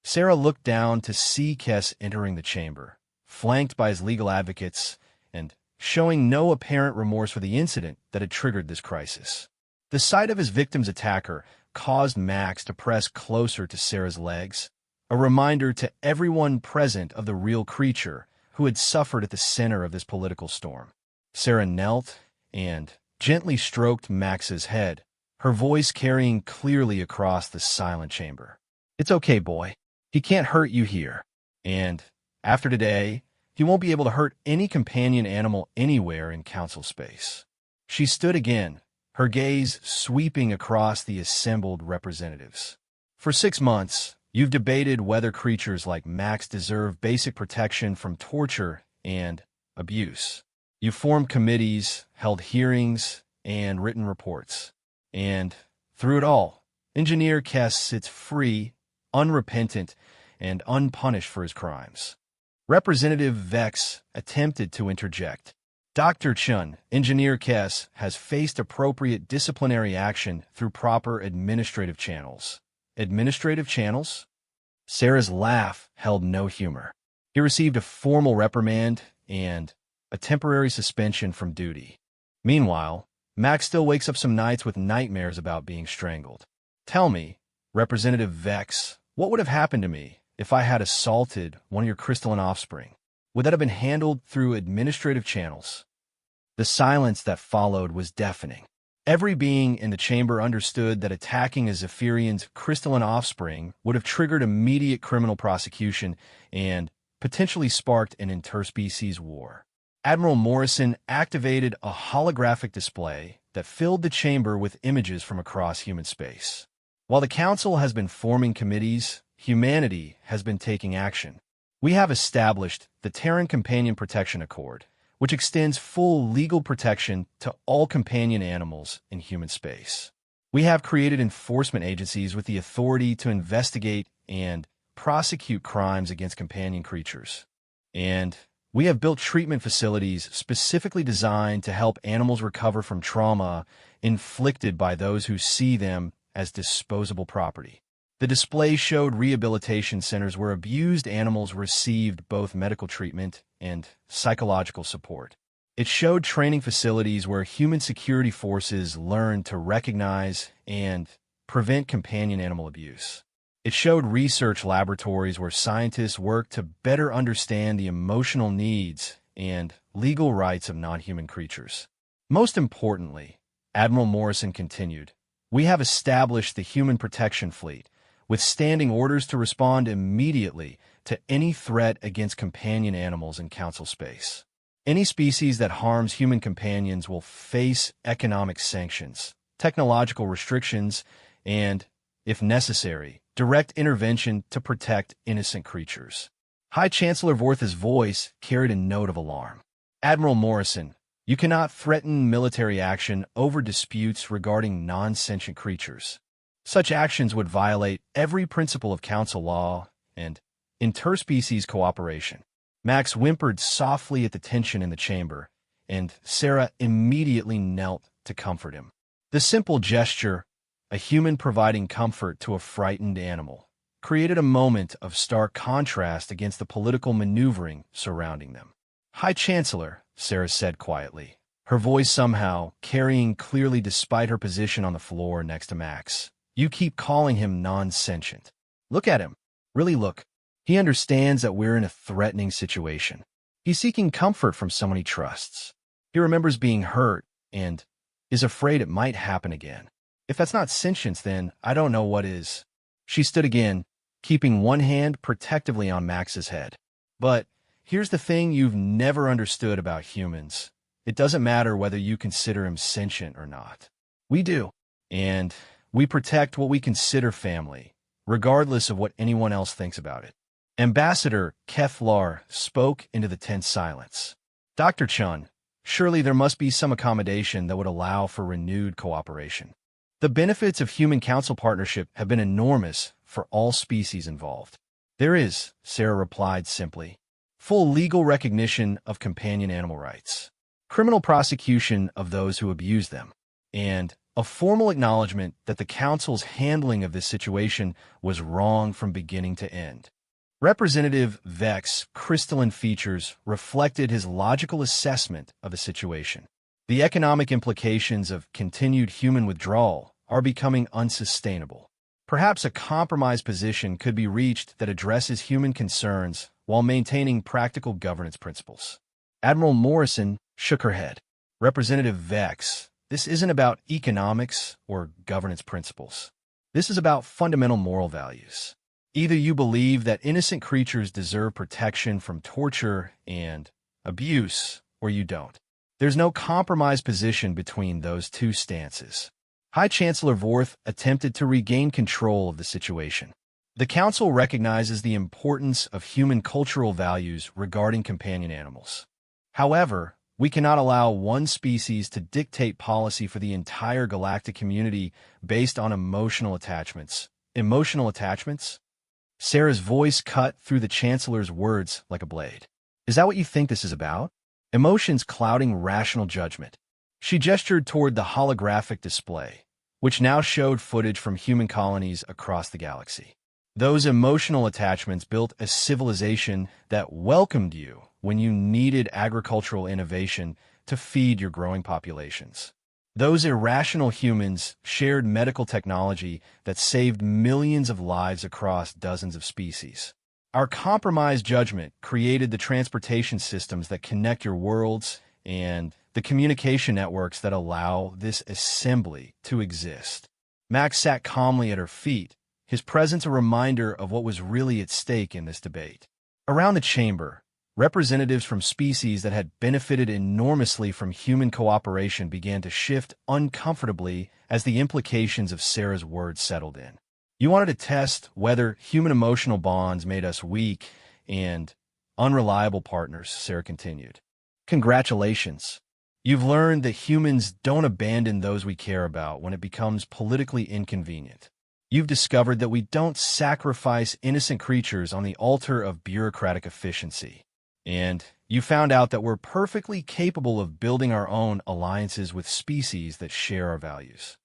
Sarah looked down to see Kess entering the chamber, flanked by his legal advocates and showing no apparent remorse for the incident that had triggered this crisis. The sight of his victim's attacker caused Max to press closer to Sarah's legs, a reminder to everyone present of the real creature who had suffered at the center of this political storm. Sarah knelt and gently stroked Max's head, her voice carrying clearly across the silent chamber. It's okay, boy. He can't hurt you here. And after today, he won't be able to hurt any companion animal anywhere in council space. She stood again, her gaze sweeping across the assembled representatives. For 6 months, you've debated whether creatures like Max deserve basic protection from torture and abuse. You've formed committees, held hearings, and written reports. And through it all, Engineer Kess sits free, unrepentant, and unpunished for his crimes. Representative Vex attempted to interject. Dr. Chun, Engineer Kess, has faced appropriate disciplinary action through proper administrative channels. Administrative channels? Sarah's laugh held no humor. He received a formal reprimand and a temporary suspension from duty. Meanwhile, Max still wakes up some nights with nightmares about being strangled. Tell me, Representative Vex, what would have happened to me if I had assaulted one of your crystalline offspring? Would that have been handled through administrative channels? The silence that followed was deafening. Every being in the chamber understood that attacking a Zephyrian's crystalline offspring would have triggered immediate criminal prosecution and potentially sparked an interspecies war. Admiral Morrison activated a holographic display that filled the chamber with images from across human space. While the Council has been forming committees, humanity has been taking action. We have established the Terran Companion Protection Accord, which extends full legal protection to all companion animals in human space. We have created enforcement agencies with the authority to investigate and prosecute crimes against companion creatures. And we have built treatment facilities specifically designed to help animals recover from trauma inflicted by those who see them as disposable property. The display showed rehabilitation centers where abused animals received both medical treatment and psychological support. It showed training facilities where human security forces learned to recognize and prevent companion animal abuse. It showed research laboratories where scientists worked to better understand the emotional needs and legal rights of non-human creatures. Most importantly, Admiral Morrison continued, we have established the Human Protection Fleet, with standing orders to respond immediately to any threat against companion animals in Council space. Any species that harms human companions will face economic sanctions, technological restrictions, and, if necessary, direct intervention to protect innocent creatures. High Chancellor Vorth's voice carried a note of alarm. Admiral Morrison, you cannot threaten military action over disputes regarding non-sentient creatures. Such actions would violate every principle of Council law and interspecies cooperation. Max whimpered softly at the tension in the chamber, and Sarah immediately knelt to comfort him. The simple gesture, a human providing comfort to a frightened animal, created a moment of stark contrast against the political maneuvering surrounding them. High Chancellor, Sarah said quietly, her voice somehow carrying clearly despite her position on the floor next to Max. You keep calling him non-sentient. Look at him. Really look. He understands that we're in a threatening situation. He's seeking comfort from someone he trusts. He remembers being hurt and is afraid it might happen again. If that's not sentience, then I don't know what is. She stood again, keeping one hand protectively on Max's head. But here's the thing you've never understood about humans. It doesn't matter whether you consider him sentient or not. We do. And we protect what we consider family, regardless of what anyone else thinks about it. Ambassador Keflar spoke into the tense silence. Dr. Chun, surely there must be some accommodation that would allow for renewed cooperation. The benefits of human council partnership have been enormous for all species involved. There is, Sarah replied simply, full legal recognition of companion animal rights, criminal prosecution of those who abuse them, and a formal acknowledgement that the Council's handling of this situation was wrong from beginning to end. Representative Vex' crystalline features reflected his logical assessment of the situation. The economic implications of continued human withdrawal are becoming unsustainable. Perhaps a compromise position could be reached that addresses human concerns while maintaining practical governance principles. Admiral Morrison shook her head. Representative Vex, this isn't about economics or governance principles. This is about fundamental moral values. Either you believe that innocent creatures deserve protection from torture and abuse, or you don't. There's no compromise position between those two stances. High Chancellor Vorth attempted to regain control of the situation. The Council recognizes the importance of human cultural values regarding companion animals. However, we cannot allow one species to dictate policy for the entire galactic community based on emotional attachments. Emotional attachments? Sarah's voice cut through the Chancellor's words like a blade. Is that what you think this is about? Emotions clouding rational judgment. She gestured toward the holographic display, which now showed footage from human colonies across the galaxy. Those emotional attachments built a civilization that welcomed you when you needed agricultural innovation to feed your growing populations. Those irrational humans shared medical technology that saved millions of lives across dozens of species. Our compromised judgment created the transportation systems that connect your worlds and the communication networks that allow this assembly to exist. Max sat calmly at her feet, his presence a reminder of what was really at stake in this debate. Around the chamber, representatives from species that had benefited enormously from human cooperation began to shift uncomfortably as the implications of Sarah's words settled in. You wanted to test whether human emotional bonds made us weak and unreliable partners, Sarah continued. Congratulations. You've learned that humans don't abandon those we care about when it becomes politically inconvenient. You've discovered that we don't sacrifice innocent creatures on the altar of bureaucratic efficiency. And you found out that we're perfectly capable of building our own alliances with species that share our values.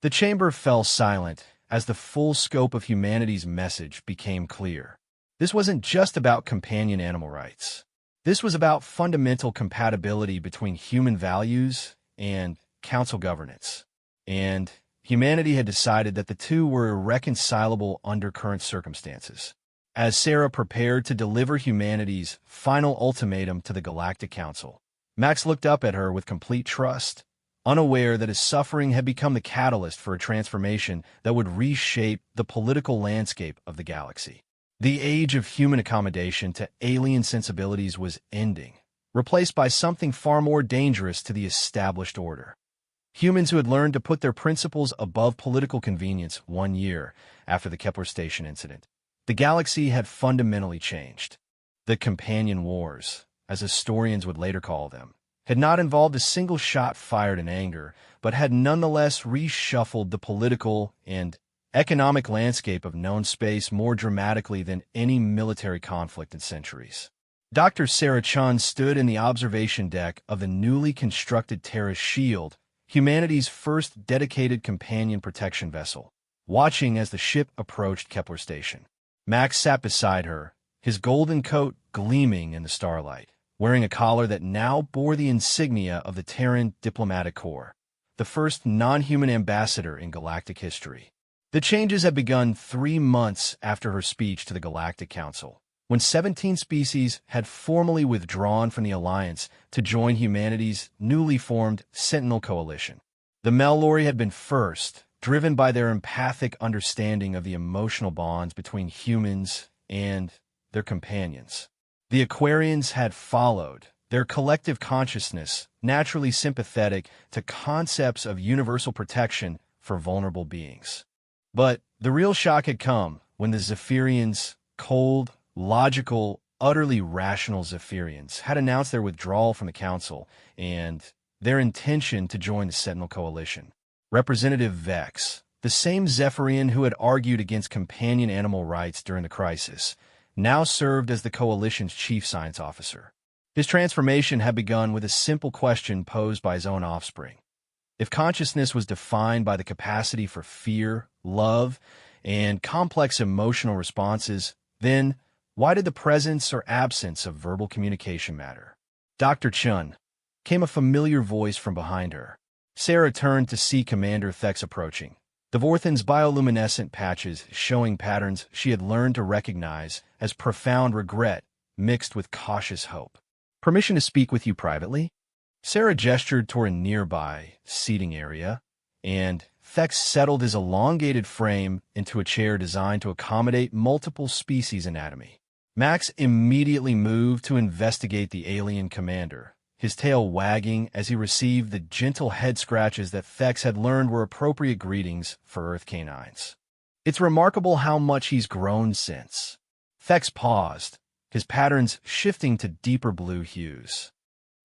The chamber fell silent as the full scope of humanity's message became clear. This wasn't just about companion animal rights. This was about fundamental compatibility between human values and council governance. And humanity had decided that the two were irreconcilable under current circumstances. As Sarah prepared to deliver humanity's final ultimatum to the Galactic Council, Max looked up at her with complete trust, unaware that his suffering had become the catalyst for a transformation that would reshape the political landscape of the galaxy. The age of human accommodation to alien sensibilities was ending, replaced by something far more dangerous to the established order. Humans who had learned to put their principles above political convenience 1 year after the Kepler Station incident. The galaxy had fundamentally changed. The Companion Wars, as historians would later call them, had not involved a single shot fired in anger, but had nonetheless reshuffled the political and economic landscape of known space more dramatically than any military conflict in centuries. Dr. Sarah Chun stood in the observation deck of the newly constructed Terra Shield, humanity's first dedicated companion protection vessel, watching as the ship approached Kepler Station. Max sat beside her, his golden coat gleaming in the starlight, wearing a collar that now bore the insignia of the Terran Diplomatic Corps, the first non-human ambassador in galactic history. The changes had begun 3 months after her speech to the Galactic Council, when 17 species had formally withdrawn from the Alliance to join humanity's newly formed Sentinel Coalition. The Mellori had been first, driven by their empathic understanding of the emotional bonds between humans and their companions. The Aquarians had followed, their collective consciousness naturally sympathetic to concepts of universal protection for vulnerable beings. But the real shock had come when the Zephyrians, cold, logical, utterly rational Zephyrians, had announced their withdrawal from the Council and their intention to join the Sentinel Coalition. Representative Vex, the same Zephyrian who had argued against companion animal rights during the crisis, now served as the Coalition's chief science officer. His transformation had begun with a simple question posed by his own offspring. If consciousness was defined by the capacity for fear, love, and complex emotional responses, then why did the presence or absence of verbal communication matter? Dr. Chun, came a familiar voice from behind her. Sarah turned to see Commander Thex approaching, the Vorthan's bioluminescent patches showing patterns she had learned to recognize as profound regret mixed with cautious hope. "Permission to speak with you privately?" Sarah gestured toward a nearby seating area, and Thex settled his elongated frame into a chair designed to accommodate multiple species anatomy. Max immediately moved to investigate the alien commander, his tail wagging as he received the gentle head scratches that Thex had learned were appropriate greetings for Earth canines. "It's remarkable how much he's grown since." Thex paused, his patterns shifting to deeper blue hues.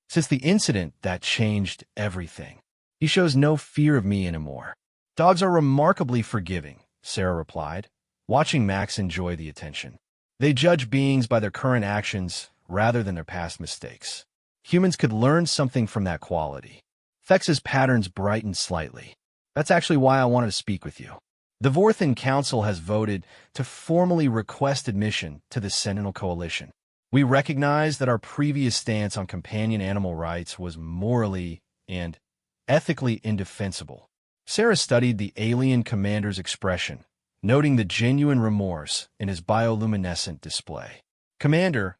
"Since the incident that changed everything. He shows no fear of me anymore." "Dogs are remarkably forgiving," Sarah replied, watching Max enjoy the attention. "They judge beings by their current actions rather than their past mistakes. Humans could learn something from that quality." Thex's patterns brightened slightly. "That's actually why I wanted to speak with you. The Vorthan Council has voted to formally request admission to the Sentinel Coalition. We recognize that our previous stance on companion animal rights was morally and ethically indefensible." Sarah studied the alien commander's expression, noting the genuine remorse in his bioluminescent display. "Commander,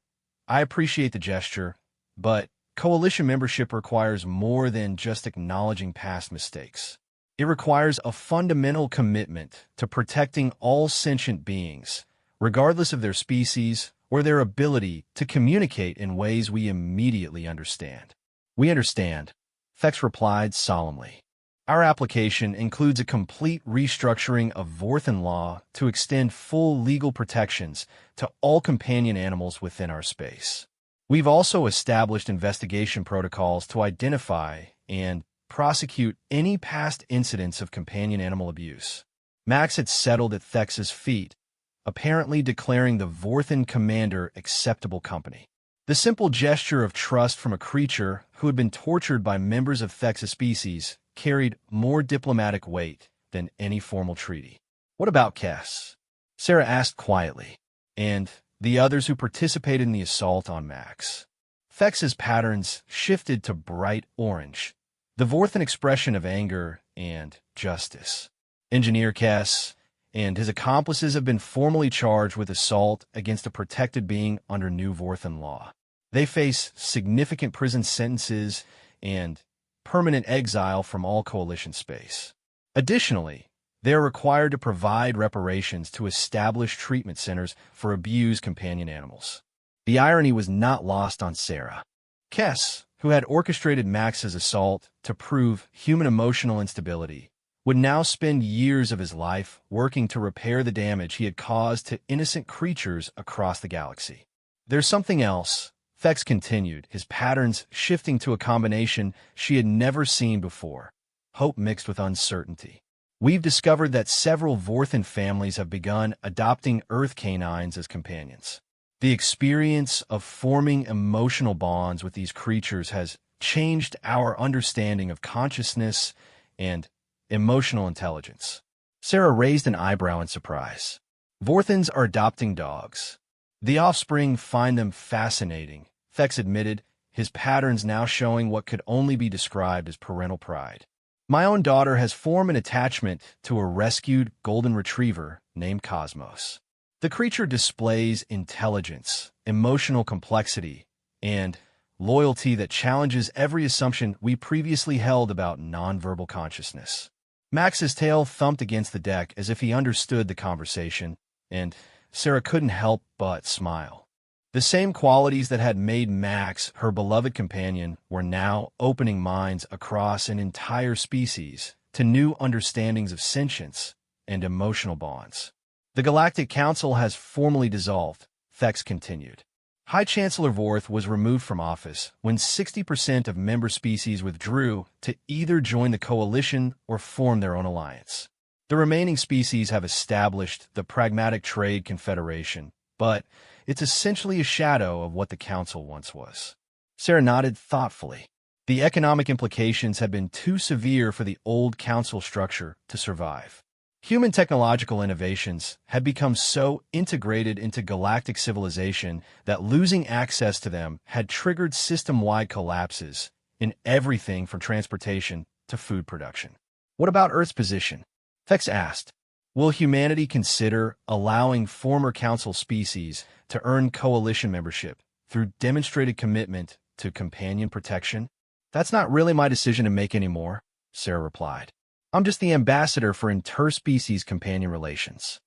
I appreciate the gesture, but coalition membership requires more than just acknowledging past mistakes. It requires a fundamental commitment to protecting all sentient beings, regardless of their species or their ability to communicate in ways we immediately understand." "We understand," Thex replied solemnly. "Our application includes a complete restructuring of Vorthan law to extend full legal protections to all companion animals within our space. We've also established investigation protocols to identify and prosecute any past incidents of companion animal abuse." Max had settled at Thex's feet, apparently declaring the Vorthan commander acceptable company. The simple gesture of trust from a creature who had been tortured by members of Thex's species carried more diplomatic weight than any formal treaty. "What about Kess?" Sarah asked quietly, and the others who participated in the assault on Max. Thex's patterns shifted to bright orange, the Vorthan expression of anger and justice. "Engineer Kess and his accomplices have been formally charged with assault against a protected being under new Vorthan law. They face significant prison sentences and permanent exile from all Coalition space. Additionally, they are required to provide reparations to established treatment centers for abused companion animals. The irony was not lost on Sarah. Kess, who had orchestrated Max's assault to prove human emotional instability, would now spend years of his life working to repair the damage he had caused to innocent creatures across the galaxy. There's something else, Thex continued, his patterns shifting to a combination she had never seen before, hope mixed with uncertainty. We've discovered that several Vorthan families have begun adopting Earth canines as companions. The experience of forming emotional bonds with these creatures has changed our understanding of consciousness and emotional intelligence. Sarah raised an eyebrow in surprise. Vorthans are adopting dogs. The offspring find them fascinating, Thex admitted, his patterns now showing what could only be described as parental pride. My own daughter has formed an attachment to a rescued golden retriever named Cosmos. The creature displays intelligence, emotional complexity, and loyalty that challenges every assumption we previously held about nonverbal consciousness. Max's tail thumped against the deck as if he understood the conversation, and Sarah couldn't help but smile. The same qualities that had made Max her beloved companion were now opening minds across an entire species to new understandings of sentience and emotional bonds. The Galactic Council has formally dissolved, Thex continued. High Chancellor Vorth was removed from office when 60% of member species withdrew to either join the coalition or form their own alliance. The remaining species have established the Pragmatic Trade Confederation, but it's essentially a shadow of what the Council once was. Sarah nodded thoughtfully. The economic implications had been too severe for the old Council structure to survive. Human technological innovations had become so integrated into galactic civilization that losing access to them had triggered system-wide collapses in everything from transportation to food production. What about Earth's position? Thex asked. Will humanity consider allowing former Council species to earn coalition membership through demonstrated commitment to companion protection? That's not really my decision to make anymore, Sarah replied. I'm just the ambassador for interspecies companion relations.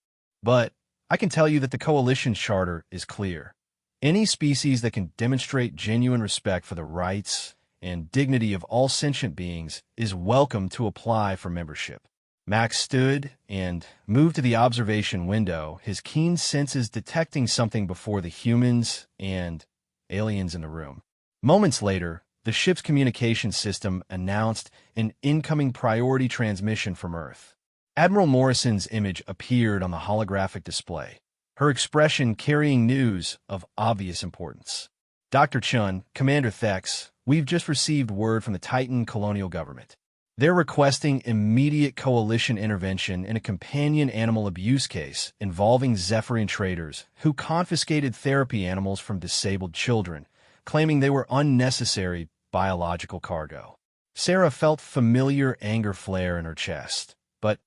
But I can tell you that the coalition's charter is clear. Any species that can demonstrate genuine respect for the rights and dignity of all sentient beings is welcome to apply for membership. Max stood and moved to the observation window, his keen senses detecting something before the humans and aliens in the room. Moments later, the ship's communication system announced an incoming priority transmission from Earth. Admiral Morrison's image appeared on the holographic display, her expression carrying news of obvious importance. Dr. Chun, Commander Thex, we've just received word from the Titan colonial government. They're requesting immediate coalition intervention in a companion animal abuse case involving Zephyrian traders who confiscated therapy animals from disabled children, claiming they were unnecessary biological cargo. Sarah felt familiar anger flare in her chest, but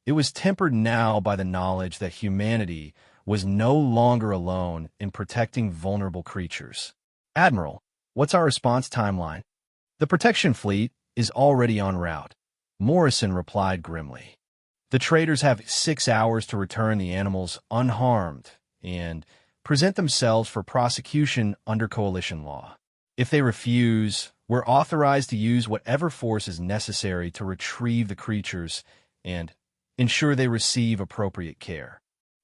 it was tempered now by the knowledge that humanity was no longer alone in protecting vulnerable creatures. Admiral, what's our response timeline? The protection fleet is already en route, Morrison replied grimly. The traders have 6 hours to return the animals unharmed and present themselves for prosecution under coalition law. If they refuse, we're authorized to use whatever force is necessary to retrieve the creatures and ensure they receive appropriate care.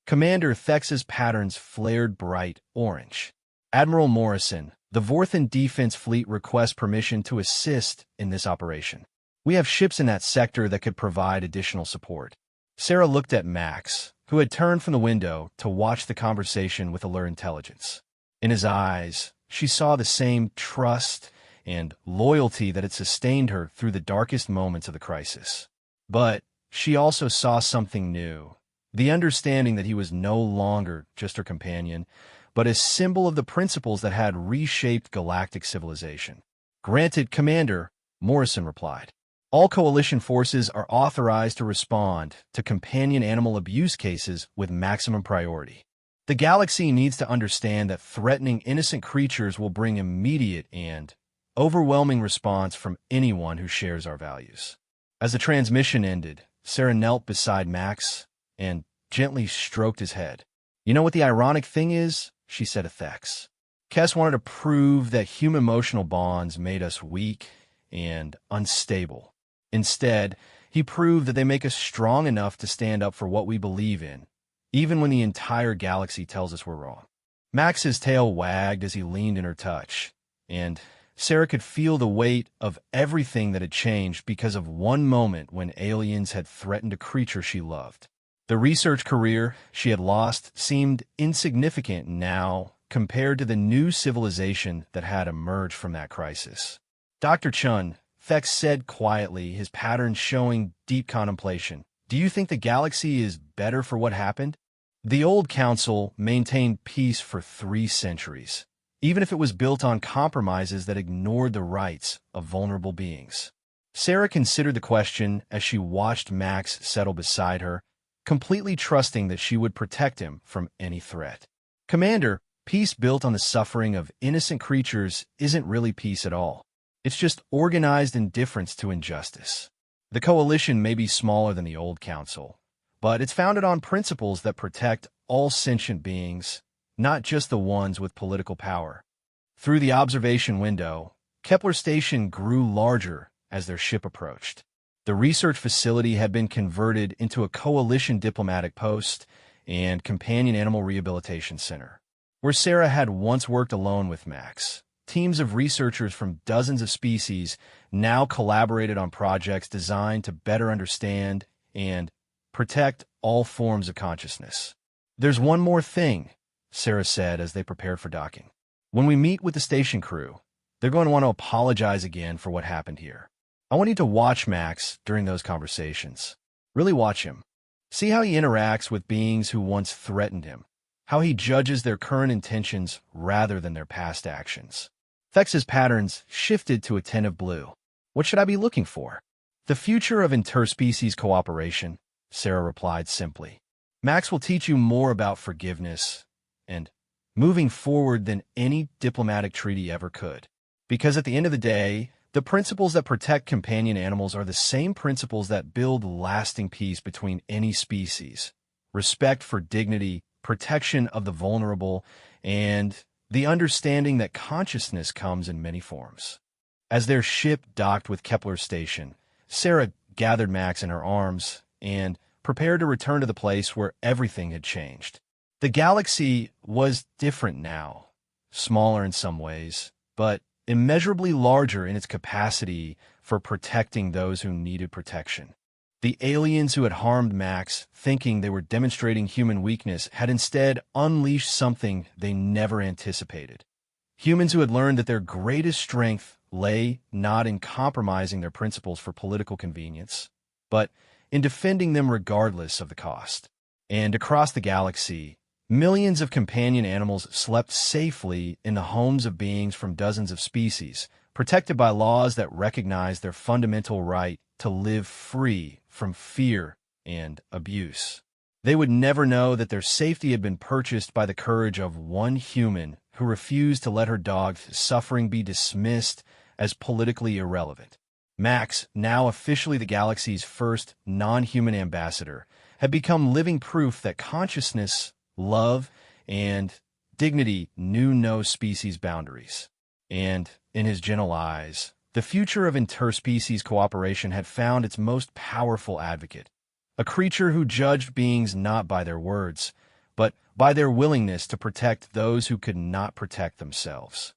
Commander Thex's patterns flared bright orange. Admiral Morrison, the Vorthan Defense Fleet requests permission to assist in this operation. We have ships in that sector that could provide additional support. Sarah looked at Max, who had turned from the window to watch the conversation with alert intelligence. In his eyes, she saw the same trust and loyalty that had sustained her through the darkest moments of the crisis. But she also saw something new, the understanding that he was no longer just her companion, but a symbol of the principles that had reshaped galactic civilization. Granted, Commander, Morrison replied. All coalition forces are authorized to respond to companion animal abuse cases with maximum priority. The galaxy needs to understand that threatening innocent creatures will bring immediate and overwhelming response from anyone who shares our values. As the transmission ended, Sarah knelt beside Max and gently stroked his head. "You know what the ironic thing is?" she said to Thex. Kes wanted to prove that human emotional bonds made us weak and unstable. Instead, he proved that they make us strong enough to stand up for what we believe in, even when the entire galaxy tells us we're wrong. Max's tail wagged as he leaned in her touch, and Sarah could feel the weight of everything that had changed because of one moment when aliens had threatened a creature she loved. The research career she had lost seemed insignificant now compared to the new civilization that had emerged from that crisis. "Dr. Chun," Thex said quietly, his pattern showing deep contemplation, "do you think the galaxy is better for what happened?" The old council maintained peace for 3 centuries, even if it was built on compromises that ignored the rights of vulnerable beings. Sarah considered the question as she watched Max settle beside her, completely trusting that she would protect him from any threat. "Commander, peace built on the suffering of innocent creatures isn't really peace at all. It's just organized indifference to injustice. The coalition may be smaller than the old council, but it's founded on principles that protect all sentient beings, not just the ones with political power." Through the observation window, Kepler Station grew larger as their ship approached. The research facility had been converted into a coalition diplomatic post and companion animal rehabilitation center. Where Sarah had once worked alone with Max, teams of researchers from dozens of species now collaborated on projects designed to better understand and protect all forms of consciousness. "There's one more thing," Sarah said as they prepared for docking. "When we meet with the station crew, they're going to want to apologize again for what happened here. I want you to watch Max during those conversations. Really watch him. See how he interacts with beings who once threatened him, how he judges their current intentions rather than their past actions." Thex's patterns shifted to attentive blue. "What should I be looking for?" "The future of interspecies cooperation," Sarah replied simply. "Max will teach you more about forgiveness and moving forward than any diplomatic treaty ever could. Because at the end of the day, the principles that protect companion animals are the same principles that build lasting peace between any species. Respect for dignity, protection of the vulnerable, and the understanding that consciousness comes in many forms." As their ship docked with Kepler Station, Sarah gathered Max in her arms and prepared to return to the place where everything had changed. The galaxy was different now, smaller in some ways, but immeasurably larger in its capacity for protecting those who needed protection. The aliens who had harmed Max, thinking they were demonstrating human weakness, had instead unleashed something they never anticipated. Humans who had learned that their greatest strength lay not in compromising their principles for political convenience, but in defending them regardless of the cost. And across the galaxy, millions of companion animals slept safely in the homes of beings from dozens of species, protected by laws that recognized their fundamental right to live free from fear and abuse. They would never know that their safety had been purchased by the courage of one human who refused to let her dog's suffering be dismissed as politically irrelevant. Max, now officially the galaxy's first non-human ambassador, had become living proof that consciousness, love, and dignity knew no species boundaries. And, in his gentle eyes, the future of interspecies cooperation had found its most powerful advocate, a creature who judged beings not by their words, but by their willingness to protect those who could not protect themselves.